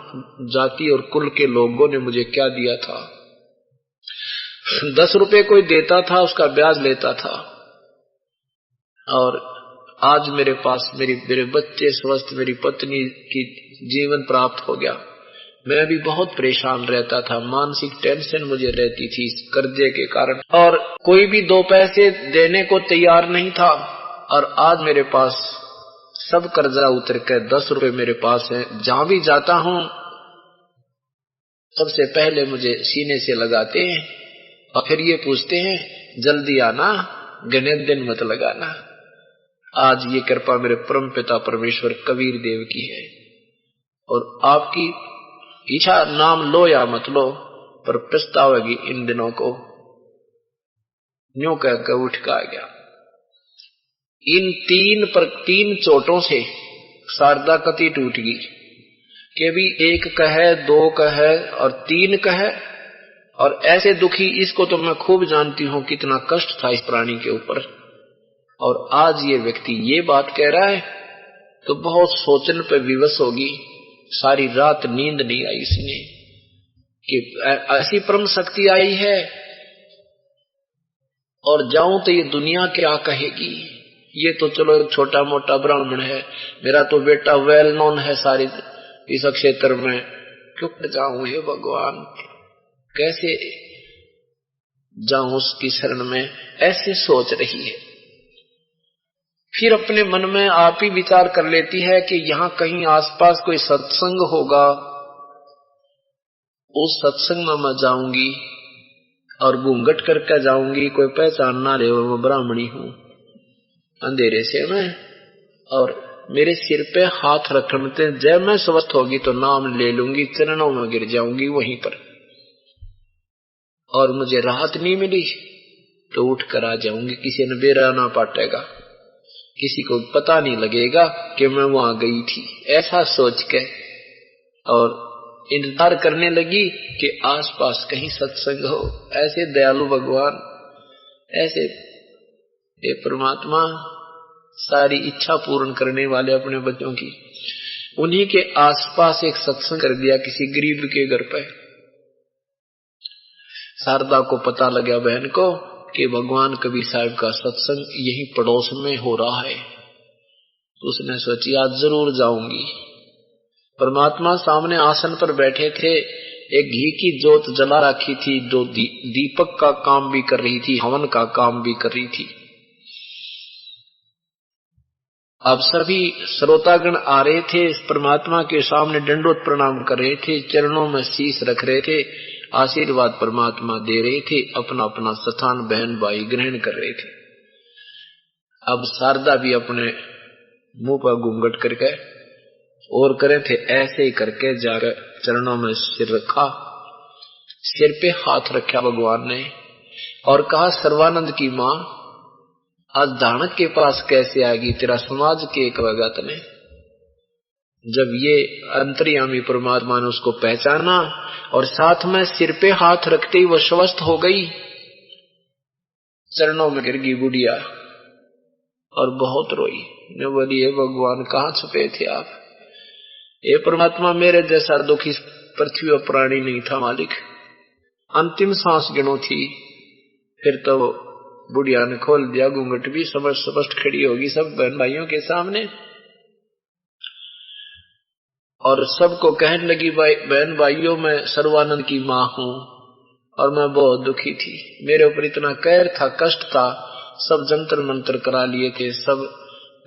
जाति और कुल के लोगों ने मुझे क्या दिया था? 10 रुपए कोई देता था, उसका ब्याज लेता था, और आज मेरे पास मेरे बच्चे स्वस्थ, मेरी पत्नी की जीवन प्राप्त हो गया। मैं भी बहुत परेशान रहता था, मानसिक टेंशन मुझे रहती थी इस कर्जे के कारण, और कोई भी 2 पैसे देने को तैयार नहीं था। और आज मेरे पास सब कर्जा उतर कर 10 रुपए मेरे पास है। जहां भी जाता हूं सबसे पहले मुझे सीने से लगाते हैं और फिर ये पूछते हैं, जल्दी आना, घने दिन मत लगाना। आज ये कृपा मेरे परम पिता परमेश्वर कबीर देव की है, और आपकी इच्छा नाम लो या मत लो, पर पछतावेगी इन दिनों को। न्यू कहकर उठ का गया। इन 3 चोटों से शारदा कति टूट गई कि भी 1 कहे, 2 कहे और 3 कहे, और ऐसे दुखी इसको तो मैं खूब जानती हूं कितना कष्ट था इस प्राणी के ऊपर। और आज ये व्यक्ति ये बात कह रहा है तो बहुत सोचने पर विवश होगी। सारी रात नींद नहीं आई इसने कि ऐसी परम शक्ति आई है, और जाऊं तो ये दुनिया क्या कहेगी। ये तो चलो एक छोटा मोटा ब्राह्मण है, मेरा तो बेटा वेल नोन है सारी इस क्षेत्र में, क्यों जाऊं हे भगवान, कैसे जाऊं उसकी शरण में, ऐसे सोच रही है। फिर अपने मन में आप ही विचार कर लेती है कि यहां कहीं आसपास कोई सत्संग होगा, उस सत्संग में मैं जाऊंगी और घूंघट करके जाऊंगी, कोई पहचान ना ले वो ब्राह्मणी हूं, अंधेरे से मैं, और मेरे सिर पे हाथ रखते, जब मैं स्वस्थ होगी तो नाम ले लूंगी, चरणों में गिर जाऊंगी वहीं पर, और मुझे राहत नहीं मिली तो उठ कर आ जाऊंगी, किसी ने बेरा ना पाटेगा, किसी को पता नहीं लगेगा कि मैं वहां गई थी। ऐसा सोच के और इंतजार करने लगी कि आसपास कहीं सत्संग हो। ऐसे दयालु भगवान, ऐसे ये परमात्मा सारी इच्छा पूर्ण करने वाले अपने बच्चों की, उन्हीं के आसपास एक सत्संग कर दिया किसी गरीब के घर पे। शारदा को पता लगा बहन को कि भगवान कबीर साहब का सत्संग यही पड़ोस में हो रहा है, तो उसने सोची आज जरूर जाऊंगी। परमात्मा सामने आसन पर बैठे थे, एक घी की जोत जला रखी थी जो दीपक का काम भी कर रही थी, हवन का काम भी कर रही थी। अब सभी श्रोतागण आ रहे थे, इस परमात्मा के सामने दंडोत प्रणाम कर रहे थे, चरणों में शीश रख रहे थे, आशीर्वाद परमात्मा दे रहे थे, अपना अपना स्थान बहन भाई ग्रहण कर रहे थे। अब शारदा भी अपने मुंह पर घूंघट करके और करे थे, ऐसे ही करके जाकर चरणों में सिर रखा, सिर पे हाथ रखा भगवान ने और कहा, सर्वानंद की मां आज दानक के पास कैसे आ गई, तेरा समाज के एक भगत ने। जब ये अंतर्यामी परमात्मा ने उसको पहचाना और साथ में सिर पे हाथ रखते ही वो स्वस्थ हो गई, चरणों में गिर गई बुढ़िया और बहुत रोई। ने बोली, हे भगवान कहाँ छुपे थे आप, हे परमात्मा मेरे जैसा दुखी पृथ्वी और प्राणी नहीं था मालिक। अंतिम सांस गिनो थी, फिर तो बुढ़िया ने खोल दिया घूंघट भी, समझ स्पष्ट खड़ी होगी सब बहन भाइयों के सामने और सबको कहने लगी, भाई बहन भाइयों मैं सर्वानंद की मां हूं और मैं बहुत दुखी थी, मेरे ऊपर इतना कहर था, कष्ट था, सब जंतर मंत्र करा लिए थे, सब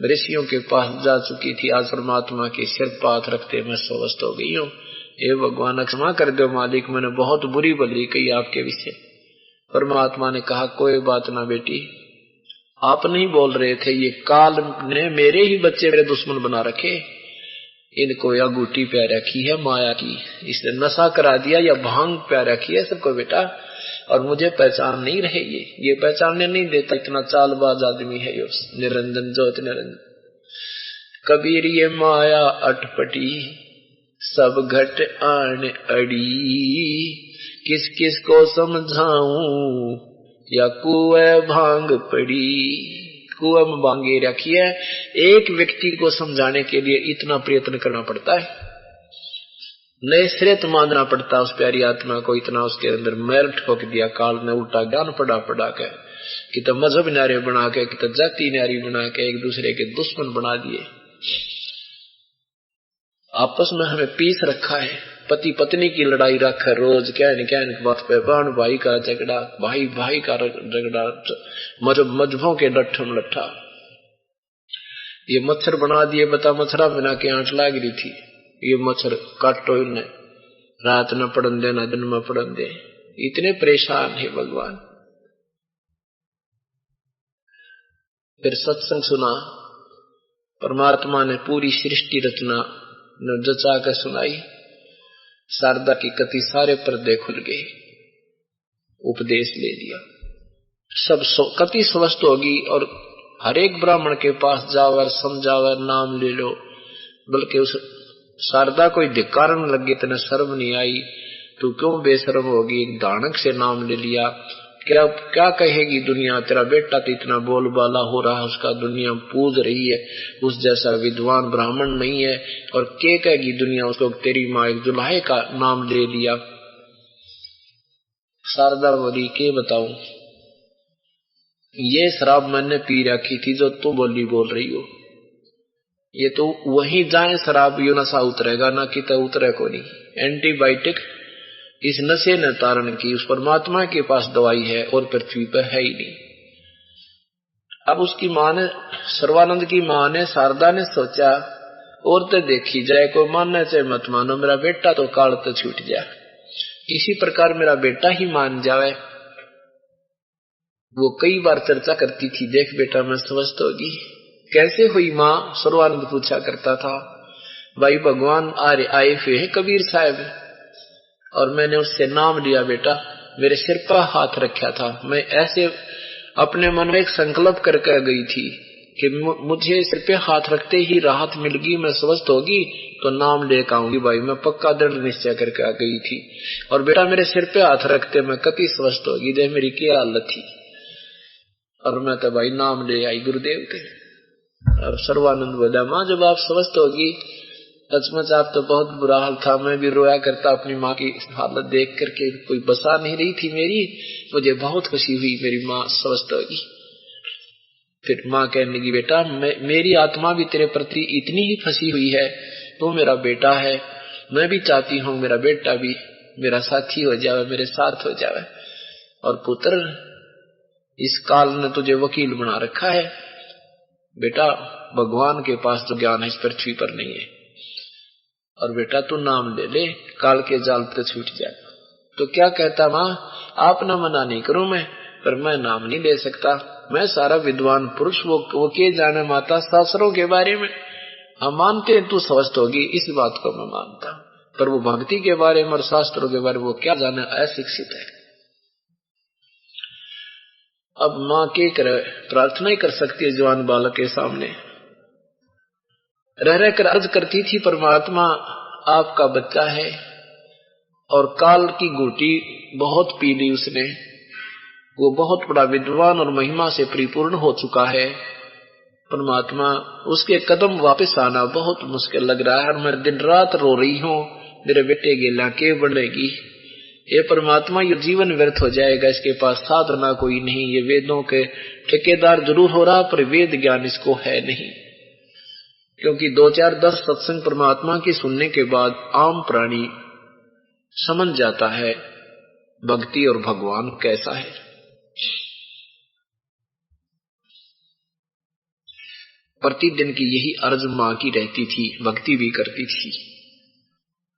ऋषियों के पास जा चुकी थी, आज परमात्मा के सिर पर हाथ रखते मैं स्वस्थ हो गई हूँ। हे भगवान क्षमा कर दो मालिक, मैंने बहुत बुरी भली कही आपके विषय। परमात्मा ने कहा, कोई बात ना बेटी, आप नहीं बोल रहे थे, ये काल ने मेरे ही बच्चे मेरे दुश्मन बना रखे, इनको या गुटी प्या रखी है माया की, इसने नशा करा दिया या भांग प्या रखी है सबको बेटा, और मुझे पहचान नहीं रहे, ये पहचानने नहीं देता, इतना चालबाज आदमी है ये निरंजन ज्योति निरंजन। कबीर ये माया अटपटी सब घट आन अड़ी, किस किस को समझाऊं या कुएं भांग पड़ी। कुएं में भांगे रखी है, एक व्यक्ति को समझाने के लिए इतना प्रयत्न करना पड़ता है, नए सिरे तो मानना पड़ता उस प्यारी आत्मा को, इतना उसके अंदर मैल ठोक दिया काल ने, उल्टा ज्ञान पड़ा के, कि तो मजहब नारे बना के, कि तो जाति नारी बना के एक दूसरे के दुश्मन बना दिए। आपस में हमें पीस रखा है, पति पत्नी की लड़ाई रखा है रोज, क्या न बात पे, बहन भाई का झगड़ा, भाई भाई का झगड़ा, मजहबों के लट्ठम लट्ठा, ये मच्छर बना दिए, बता मच्छरा बिना के आंच लाग रही थी, ये मच्छर काटो इन्हें, रात न पड़न दे न दिन में पड़न दे, इतने परेशान है भगवान। फिर सत्संग सुना, परमात्मा ने पूरी सृष्टि रचना जचा कर सुनाई, शारदा की कति सारे पर्दे खुल गए, उपदेश ले दिया, सब कति स्वस्थ होगी और हर एक ब्राह्मण के पास जावर समझावर नाम ले लो, बल्कि उस शारदा कोई धिक्कारन लगे, इतने शर्म नहीं आई, तू क्यों बेशर्म होगी, एक दानक से नाम ले लिया, क्या कहेगी दुनिया, तेरा बेटा तो इतना बोलबाला हो रहा है, उसका दुनिया पूज रही है, उस जैसा विद्वान ब्राह्मण नहीं है, और क्या कहेगी दुनिया उसको, तेरी माँ एक जुलाहे का नाम ले लिया। शारदा बोली, के बताऊं, ये शराब मैंने पी रखी थी जो तू बोल रही हो, ये तो वहीं जाए शराब, यो नशा उतरेगा ना कि तो उतरे को नहीं, एंटीबायोटिक इस नशे ने तारण की, उस परमात्मा के पास दवाई है और पृथ्वी पर है ही नहीं। अब उसकी मां ने, सर्वानंद की मां ने, शारदा ने सोचा और तो देखी जाए, कोई मानने से मत मानो, मेरा बेटा तो काल तो छूट जाए, किसी प्रकार मेरा बेटा ही मान जावे। वो कई बार चर्चा करती थी, देख बेटा मैं स्वस्थ होगी, कैसे हुई मां, सर्वानंद पूछा करता था। भाई भगवान आए हुए हैं कबीर साहब, और मैंने उससे नाम लिया बेटा, मेरे सिर पर हाथ रखा था, मैं ऐसे अपने मन में एक संकल्प करके गई थी कि मुझे सिर पे हाथ रखते ही राहत मिल गई, मैं स्वस्थ होगी तो नाम लेकर आऊंगी। भाई मैं पक्का दृढ़ निश्चय करके आ गई थी, और बेटा मेरे सिर पे हाथ रखते मैं कति स्वस्थ होगी, देख मेरी क्या हालत थी, और मैं तो भाई नाम ले आई गुरुदेव के। और सर्वानंद बोला, माँ जब आप स्वस्थ होगी, सचमुच आप तो बहुत बुरा हाल था, मैं भी रोया करता अपनी माँ की हालत देख करके, कोई बसा नहीं रही थी मेरी, मुझे बहुत खुशी हुई मेरी माँ स्वस्थ होगी। फिर माँ कहने लगी, बेटा मेरी आत्मा भी तेरे प्रति इतनी ही फंसी हुई है, तू मेरा बेटा है, मैं भी चाहती हूँ मेरा बेटा भी मेरा साथी हो जावे, मेरे साथ हो जावे। और पुत्र, इस काल ने तुझे वकील बना रखा है बेटा, भगवान के पास तो ज्ञान इस पृथ्वी पर नहीं है, और बेटा तू नाम ले ले, काल के जाल तो छूट जाएगा। तो क्या कहता माँ, आप ना मना नहीं करूं मैं, पर मैं नाम नहीं ले सकता, मैं सारा विद्वान पुरुष, वो के जाने माता शास्त्रों के बारे में। हम मानते हैं तू स्वस्थ होगी, इस बात को मैं मानता, पर वो भक्ति के बारे में और शास्त्रों के बारे में वो क्या जाने, अशिक्षित है। अब माँ के करे, प्रार्थना ही कर सकती है जवान बालक के सामने। रह रहकर अर्ज करती थी, परमात्मा आपका बच्चा है और काल की घूंटी बहुत पी ली उसने, वो बहुत बड़ा विद्वान और महिमा से परिपूर्ण हो चुका है। परमात्मा, उसके कदम वापस आना बहुत मुश्किल लग रहा है, और मैं दिन रात रो रही हूँ, मेरे बेटे की लाके बढ़ेगी। ये परमात्मा, ये जीवन व्यर्थ हो जाएगा, इसके पास साधना कोई नहीं, ये वेदों के ठेकेदार जरूर हो रहा, पर वेद ज्ञान इसको है नहीं। क्योंकि 2-4-10 सत्संग परमात्मा की सुनने के बाद आम प्राणी समझ जाता है भक्ति और भगवान कैसा है। प्रतिदिन की यही अर्ज मां की रहती थी, भक्ति भी करती थी।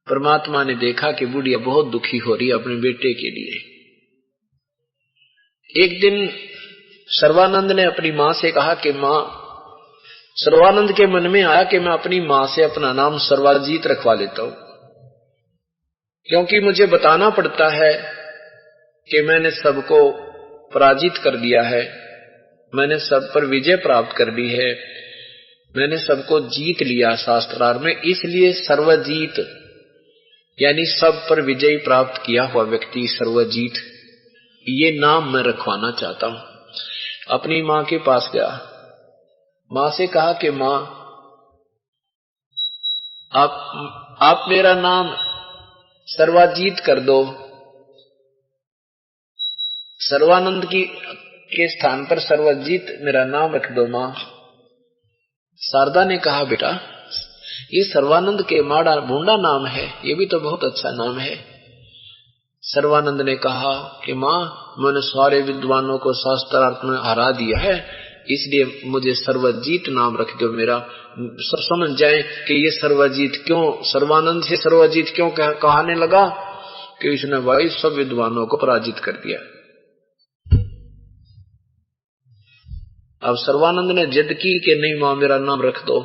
परमात्मा ने देखा कि बुढ़िया बहुत दुखी हो रही है अपने बेटे के लिए। एक दिन सर्वानंद ने अपनी मां से कहा कि मां, सर्वानंद के मन में आया कि मैं अपनी मां से अपना नाम सर्वाजीत रखवा लेता हूं, क्योंकि मुझे बताना पड़ता है कि मैंने सबको पराजित कर दिया है, मैंने सब पर विजय प्राप्त कर ली है, मैंने सबको जीत लिया शास्त्रार्थ में, इसलिए सर्वजीत यानी सब पर विजय प्राप्त किया हुआ व्यक्ति सर्वजीत, ये नाम मैं रखवाना चाहता हूं। अपनी मां के पास गया, मां से कहा कि मां, आप मेरा नाम सर्वाजीत कर दो, सर्वानंद के स्थान पर सर्वजीत मेरा नाम रख दो मां। शारदा ने कहा, बेटा ये सर्वानंद के माड़ा भूंडा नाम है, ये भी तो बहुत अच्छा नाम है। सर्वानंद ने कहा कि मां, मैंने सारे विद्वानों को शास्त्रार्थ में हरा दिया है, इसलिए मुझे सर्वजीत नाम रख दो मेरा। सब समझ जाए कि ये सर्वजीत क्यों, सर्वानंद से सर्वजीत क्यों कहने लगा, कि इसने भाई सब विद्वानों को पराजित कर दिया। अब सर्वानंद ने जिद की कि नहीं मां, मेरा नाम रख दो।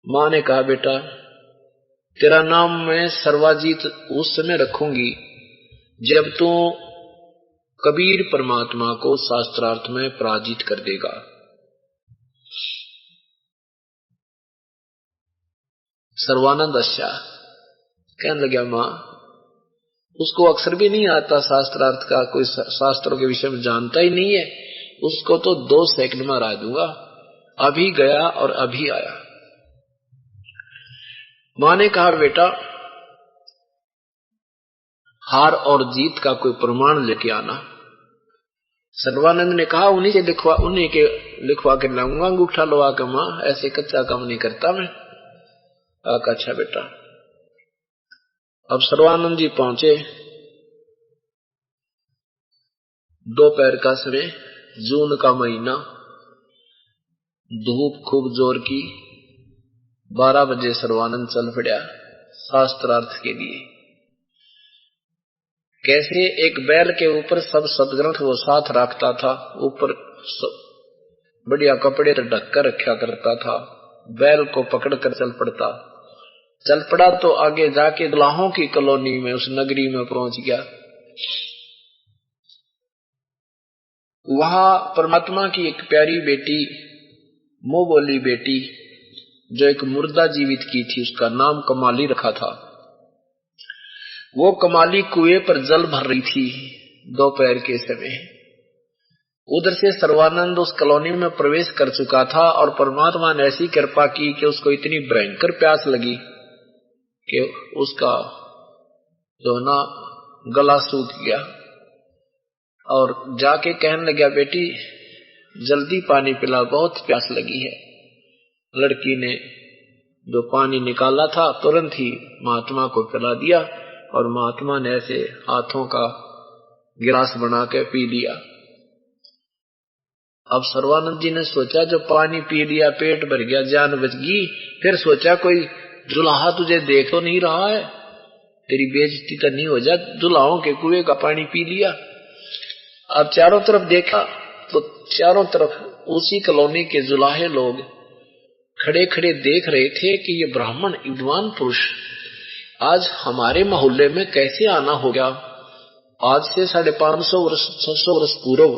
मां ने कहा, बेटा तेरा नाम मैं सर्वाजीत उस समय रखूंगी जब तू कबीर परमात्मा को शास्त्रार्थ में पराजित कर देगा। सर्वानंद अच्छा कहने लगा, मां उसको अक्षर भी नहीं आता शास्त्रार्थ का, कोई शास्त्रों के विषय में जानता ही नहीं है, उसको तो 2 सेकंड में हरा दूंगा। अभी गया और अभी आया। मां ने कहा, बेटा हार और जीत का कोई प्रमाण लेके आना। सर्वानंद ने कहा, उन्हीं के लिखवा के लाऊंगा अंगूठा लगा के, मां ऐसे कच्चा काम नहीं करता मैं। अच्छा बेटा। अब सर्वानंद जी पहुंचे, दोपहर का समय, जून का महीना, धूप खूब जोर की। 12 बजे सर्वानंद चल पड़ा शास्त्रार्थ के लिए। कैसे एक बैल के ऊपर सब सदग्रंथ वो साथ रखता था, ऊपर बढ़िया कपड़े ढक कर रखा करता था, बैल को पकड़कर चल पड़ा तो आगे जाके दुल्हाओं की कॉलोनी में, उस नगरी में पहुंच गया। वहां परमात्मा की एक प्यारी बेटी, मुंह बोली बेटी, जो एक मुर्दा जीवित की थी, उसका नाम कमाली रखा था। वो कमाली कुएं पर जल भर रही थी दोपहर के समय। उधर से सर्वानंद उस कॉलोनी में प्रवेश कर चुका था, और परमात्मा ने ऐसी कृपा की कि उसको इतनी भयंकर प्यास लगी कि उसका जो ना गला सूख गया, और जाके कहने लगा, बेटी जल्दी पानी पिला, बहुत प्यास लगी है। लड़की ने जो पानी निकाला था तुरंत ही महात्मा को पिला दिया। और महात्मा ने ऐसे हाथों का गिलास बना के पी लिया। अब सर्वानंद जी ने सोचा जब पानी पी लिया, पेट भर गया, जान बच गई, फिर सोचा कोई जुलाहा तुझे देख तो नहीं रहा है, तेरी बेइज्जती तो नहीं हो जा, जुलाहों के कुएं का पानी पी लिया। अब चारों तरफ देखा तो चारों तरफ उसी कॉलोनी के जुलाहे लोग खड़े खड़े देख रहे थे कि ये ब्राह्मण विद्वान पुरुष आज हमारे मोहल्ले में कैसे आना हो गया। आज से 550 वर्ष 600 वर्ष पूर्व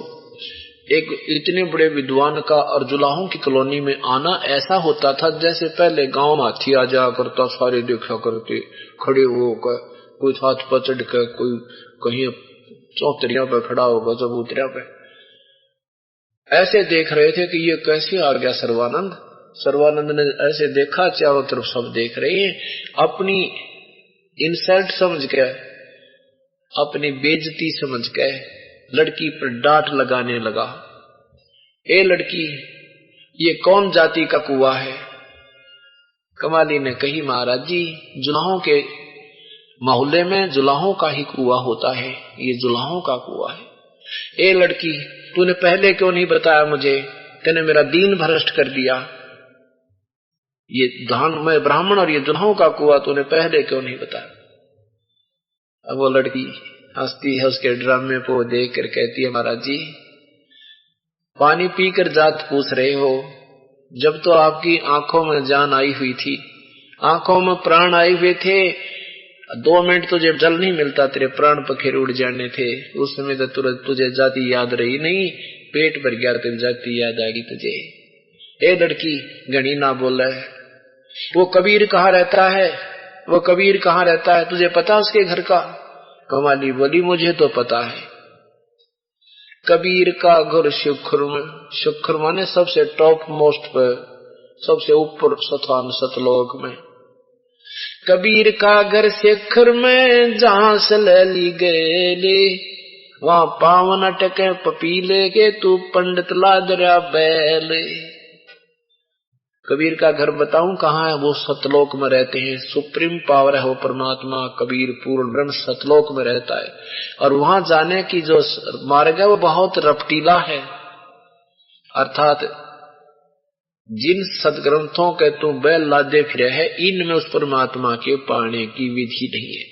एक इतने बड़े विद्वान का और जुलाहों की कॉलोनी में आना ऐसा होता था जैसे पहले गांव में हाथी आ जा करता, सारे देखा करते खड़े होकर, कोई हाथ पर चढ़ कर, कोई कहीं चौतरिया पे खड़ा होगा, चबूतरिया पे, ऐसे देख रहे थे कि ये कैसे आ गया सर्वानंद। सर्वानंद ने ऐसे देखा, चारों तरफ सब देख रहे हैं, अपनी इंसल्ट समझ के, अपनी बेइज्जती समझ के लड़की पर डांट लगाने लगा। ए लड़की, ये कौन जाति का कुआं है? कमाली ने कही महाराज जी, जुलाहों के मोहल्ले में जुलाहों का ही कुआं होता है, ये जुलाहों का कुआं है। ए लड़की, तूने पहले क्यों नहीं बताया मुझे? तूने मेरा दीन भ्रष्ट कर दिया। ये धान में ब्राह्मण और ये जुलाहों का कुआं तूने पहले क्यों नहीं बताया? अब वो लड़की हंसती है, उसके ड्रामे को देख कर कहती है, महाराज जी पानी पीकर जात पूछ रहे हो, जब तो आपकी आंखों में जान आई हुई थी, आंखों में प्राण आए हुए थे, 2 मिनट तुझे जल नहीं मिलता, तेरे प्राण पखेरु उड़ जाने थे। उस समय तो तुझे जाति याद रही नहीं, पेट भर गया तो जाति याद आएगी तुझे। ए लड़की, घनी ना बोले। वो कबीर कहाँ रहता है? वो कबीर कहाँ रहता है? तुझे पता उसके घर का? कमाली बोली, मुझे तो पता है। कबीर का घर शुक्र माने सबसे टॉप मोस्ट पे, सबसे ऊपर स्थान सतलोक में। कबीर का घर शेखर में, जहां से ले ली गए वहां पावन अटके पपीले के, तू पंडित लादरा बैले। कबीर का घर बताऊं कहाँ है? वो सतलोक में रहते हैं, सुप्रीम पावर है वो परमात्मा। कबीर पूर्ण ब्रह्म सतलोक में रहता है, और वहां जाने की जो मार्ग है वो बहुत रपटीला है। अर्थात जिन सदग्रंथों के तू बैल लादे फिरे है, इनमें उस परमात्मा के पाने की विधि नहीं है,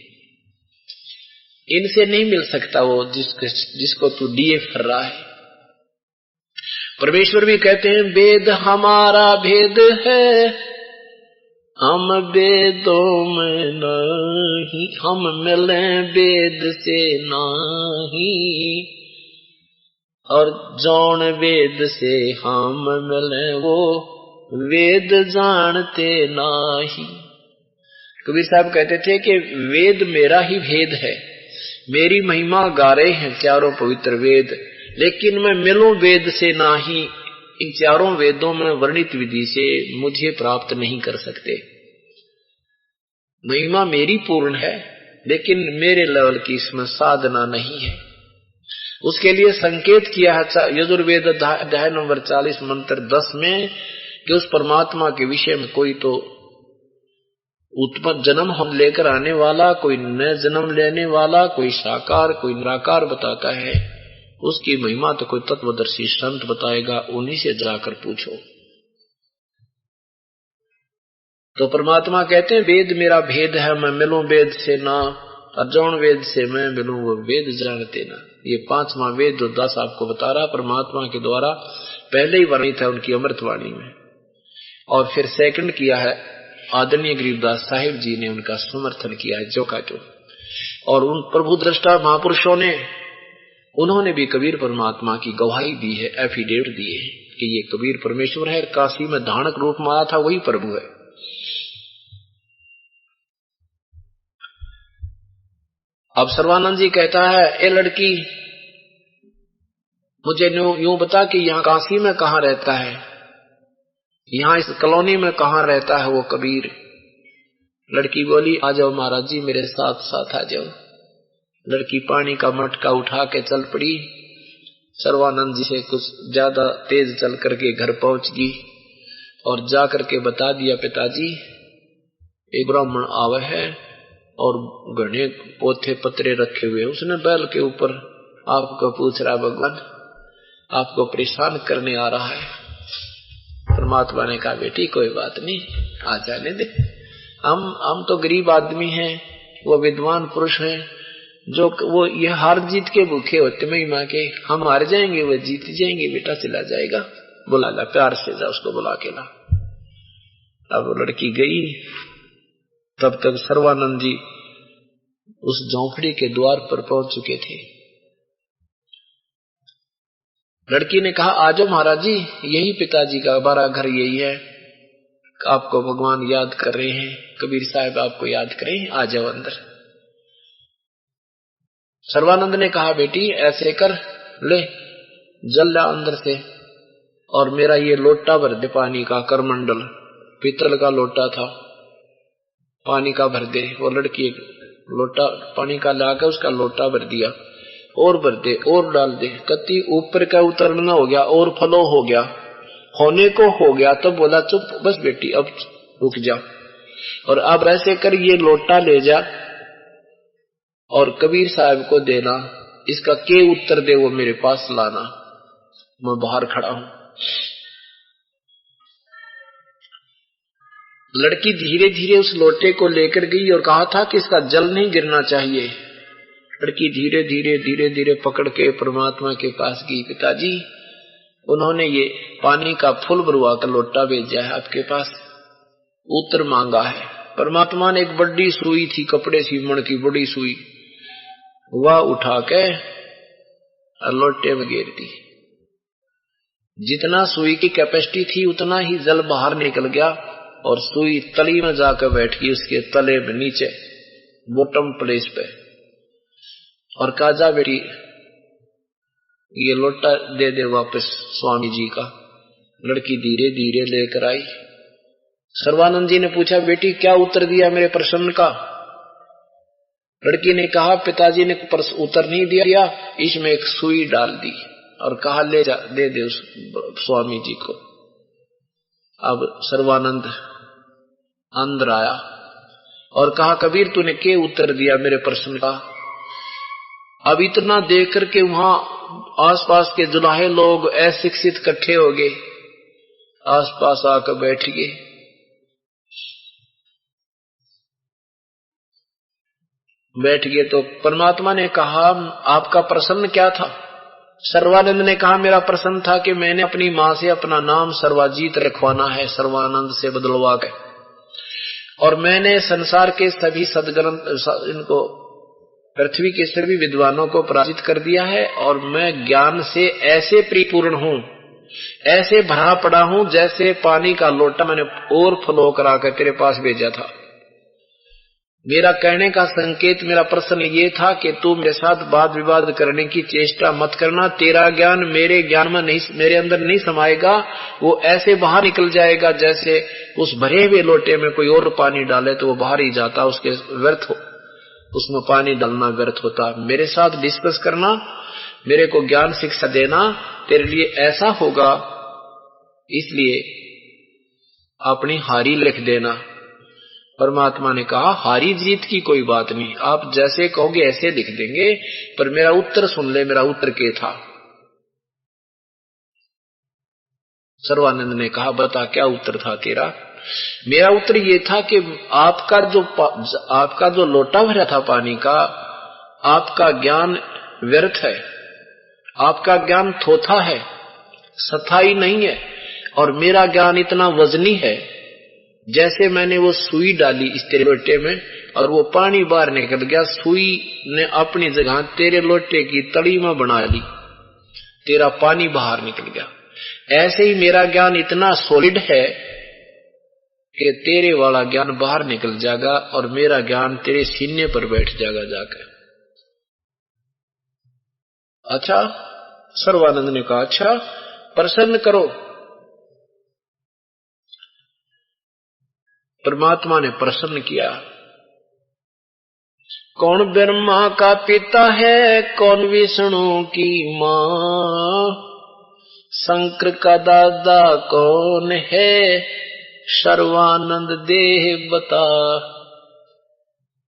इनसे नहीं मिल सकता वो जिसको तू लिए फिर रहा है। परमेश्वर भी कहते हैं, वेद हमारा भेद है, हम वेदों में नहीं, हम मिले वेद से नहीं, और जौन वेद से हम मिले वो वेद जानते नहीं। कबीर साहब कहते थे कि वेद मेरा ही भेद है, मेरी महिमा गा रहे हैं चारों पवित्र वेद, लेकिन मैं मिलूं वेद से नाही, इन चारों वेदों में वर्णित विधि से मुझे प्राप्त नहीं कर सकते। महिमा मेरी पूर्ण है, लेकिन मेरे लेवल की इसमें साधना नहीं है। उसके लिए संकेत किया है यजुर्वेद अध्याय नंबर 40 मंत्र 10 में कि उस परमात्मा के विषय में कोई तो उत्पन्न जन्म हम लेकर आने वाला, कोई नया जन्म लेने वाला, कोई साकार कोई निराकार बताता है। उसकी महिमा तो कोई तत्वदर्शी संत बताएगा, उन्हीं से जाकर पूछो। तो परमात्मा कहते हैं, वेद मेरा भेद है, मैं मिलूं वेद से ना, और जौन वेद से मैं मिलूं वो वेद जानते ना। ये 5वां वेद जो 10 आपको बता रहा परमात्मा के द्वारा पहले ही वर्णित है उनकी अमृतवाणी में, और फिर सेकंड किया है आदरणीय गरीबदास साहिब जी ने, उनका समर्थन किया है जो का जो। और उन प्रभु दृष्टा महापुरुषों ने, उन्होंने भी कबीर परमात्मा की गवाही दी है, एफिडेविट दिए है कि ये कबीर परमेश्वर है, काशी में धानक रूप में आया था वही प्रभु है। अब सर्वानंद जी कहता है, ए लड़की मुझे यूं बता कि यहाँ काशी में कहाँ रहता है, यहाँ इस कॉलोनी में कहाँ रहता है वो कबीर। लड़की बोली, आ जाओ महाराज जी, मेरे साथ साथ आ जाओ। लड़की पानी का मटका उठा के चल पड़ी, सर्वानंद जी से कुछ ज्यादा तेज चल करके घर पहुंच गई, और जा करके बता दिया, पिताजी एक ब्राह्मण आवे है और घने पोथे पत्रे रखे हुए। उसने बैल के ऊपर आपको पूछ रहा, भगवान आपको परेशान करने आ रहा है। परमात्मा ने कहा, बेटी कोई बात नहीं, आ जाने दे। हम तो गरीब आदमी हैं, वो विद्वान पुरुष हैं, जो वो ये हार जीत के भूखे होते महिमा के। हम हार जाएंगे, वो जीत जाएंगे। बेटा चला जाएगा, बुला ला, प्यार से जा, उसको बुला के ला। अब वो लड़की गई। तब तक सर्वानंद जी उस झोंपड़ी के द्वार पर पहुंच चुके थे। लड़की ने कहा, आजो महाराज जी, यही पिताजी का हमारा घर यही है, आपको भगवान याद कर रहे हैं, कबीर साहब आपको याद करें, आ जाओ अंदर। सर्वानंद ने कहा, बेटी ऐसे कर, ले जल ला अंदर से, और मेरा ये लोटा भर दे पानी का, करमंडल पीतल का लोटा था, पानी का भर दे। वो लड़की एक लोटा पानी का लाकर उसका लोटा भर दिया, और भर दे, और डाल दे। कति ऊपर का उतरना हो गया, और फलो हो गया, होने को हो गया। तो बोला, चुप बस बेटी, अब रुक जा, और अब ऐसे कर ये लोटा ले जा और कबीर साहब को देना, इसका के उत्तर दे वो मेरे पास लाना, मैं बाहर खड़ा हूं। लड़की धीरे धीरे उस लोटे को लेकर गई और कहा था कि इसका जल नहीं गिरना चाहिए। लड़की धीरे धीरे धीरे धीरे पकड़ के परमात्मा के पास गई। पिताजी, उन्होंने ये पानी का फुल भरवा कर लोटा भेजा है आपके पास, उत्तर मांगा है। परमात्मा ने एक बड़ी सुई थी, कपड़े सीमण की बड़ी सुई, वह उठा के लोटे में गिर दी। जितना सुई की कैपेसिटी थी उतना ही जल बाहर निकल गया, और सुई तली में जाकर बैठ गई, उसके तले में नीचे बॉटम प्लेस पे। और कहा, जा बेटी ये लोटा दे दे वापस स्वामी जी का। लड़की धीरे धीरे लेकर आई। सर्वानंद जी ने पूछा, बेटी क्या उत्तर दिया मेरे प्रश्न का? लड़की ने कहा, पिताजी ने उत्तर नहीं दिया, इसमें एक सुई डाल दी और कहा, ले जा, दे दे उस स्वामी जी को। अब सर्वानंद अंदर आया और कहा, कबीर तूने के उत्तर दिया मेरे प्रश्न का? अब इतना देख करके वहां आसपास के जुलाहे लोग अशिक्षित इकट्ठे हो गए, आसपास आकर बैठ गए। तो परमात्मा ने कहा, आपका प्रश्न क्या था? सर्वानंद ने कहा, मेरा प्रश्न था कि मैंने अपनी मां से अपना नाम सर्वाजीत रखवाना है, सर्वानंद से बदलवा के, और मैंने संसार के सभी सदग्रंथ, इनको पृथ्वी के सभी विद्वानों को पराजित कर दिया है, और मैं ज्ञान से ऐसे परिपूर्ण हूं, ऐसे भरा पड़ा हूं, जैसे पानी का लोटा मैंने और फ्लो कराकर तेरे पास भेजा था। मेरा कहने का संकेत, मेरा प्रश्न ये था कि तू मेरे साथ वाद विवाद करने की चेष्टा मत करना। तेरा ज्ञान मेरे ज्ञान में नहीं, मेरे अंदर नहीं समाएगा, वो ऐसे बाहर निकल जाएगा जैसे उस भरे हुए लोटे में कोई और पानी डाले तो वो बाहर ही जाता, उसके व्यर्थ हो, उसमें पानी डालना व्यर्थ होता। मेरे साथ डिस्कस करना, मेरे को ज्ञान शिक्षा देना तेरे लिए ऐसा होगा, इसलिए अपनी हारी लिख देना। परमात्मा ने कहा, हारी जीत की कोई बात नहीं, आप जैसे कहोगे ऐसे लिख देंगे, पर मेरा उत्तर सुन ले। मेरा उत्तर क्या था? सर्वानंद ने कहा, बता क्या उत्तर था तेरा? मेरा उत्तर ये था कि आपका जो लोटा भरा था पानी का, आपका ज्ञान व्यर्थ है, आपका ज्ञान थोथा है, स्थायी नहीं है, और मेरा ज्ञान इतना वजनी है, जैसे मैंने वो सुई डाली इस तेरे लोटे में और वो पानी बाहर निकल गया, सुई ने अपनी जगह तेरे लोटे की तली में बना ली, तेरा पानी बाहर निकल गया। ऐसे ही मेरा ज्ञान इतना सॉलिड है कि तेरे वाला ज्ञान बाहर निकल जाएगा और मेरा ज्ञान तेरे सीने पर बैठ जाएगा जाकर। अच्छा, सर्वानंद ने कहा, अच्छा प्रसन्न करो। परमात्मा ने प्रसन्न किया। कौन ब्रह्मा का पिता है, कौन विष्णु की मां, शंकर का दादा कौन है, सर्वानंद देह बता।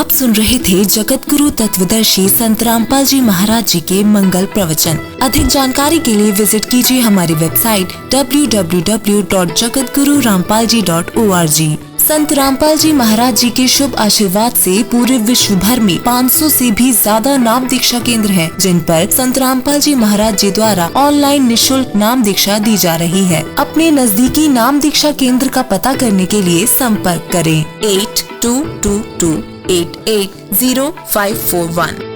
आप सुन रहे थे जगत गुरु तत्वदर्शी संत रामपाल जी महाराज जी के मंगल प्रवचन। अधिक जानकारी के लिए विजिट कीजिए हमारी वेबसाइट www.jagatgururampalji.org। संत रामपाल जी महाराज जी के शुभ आशीर्वाद से पूरे विश्व भर में 500 से भी ज्यादा नाम दीक्षा केंद्र हैं, जिन पर संत रामपाल जी महाराज जी द्वारा ऑनलाइन निशुल्क नाम दीक्षा दी जा रही है। अपने नजदीकी नाम दीक्षा केंद्र का पता करने के लिए संपर्क करें 8222880541।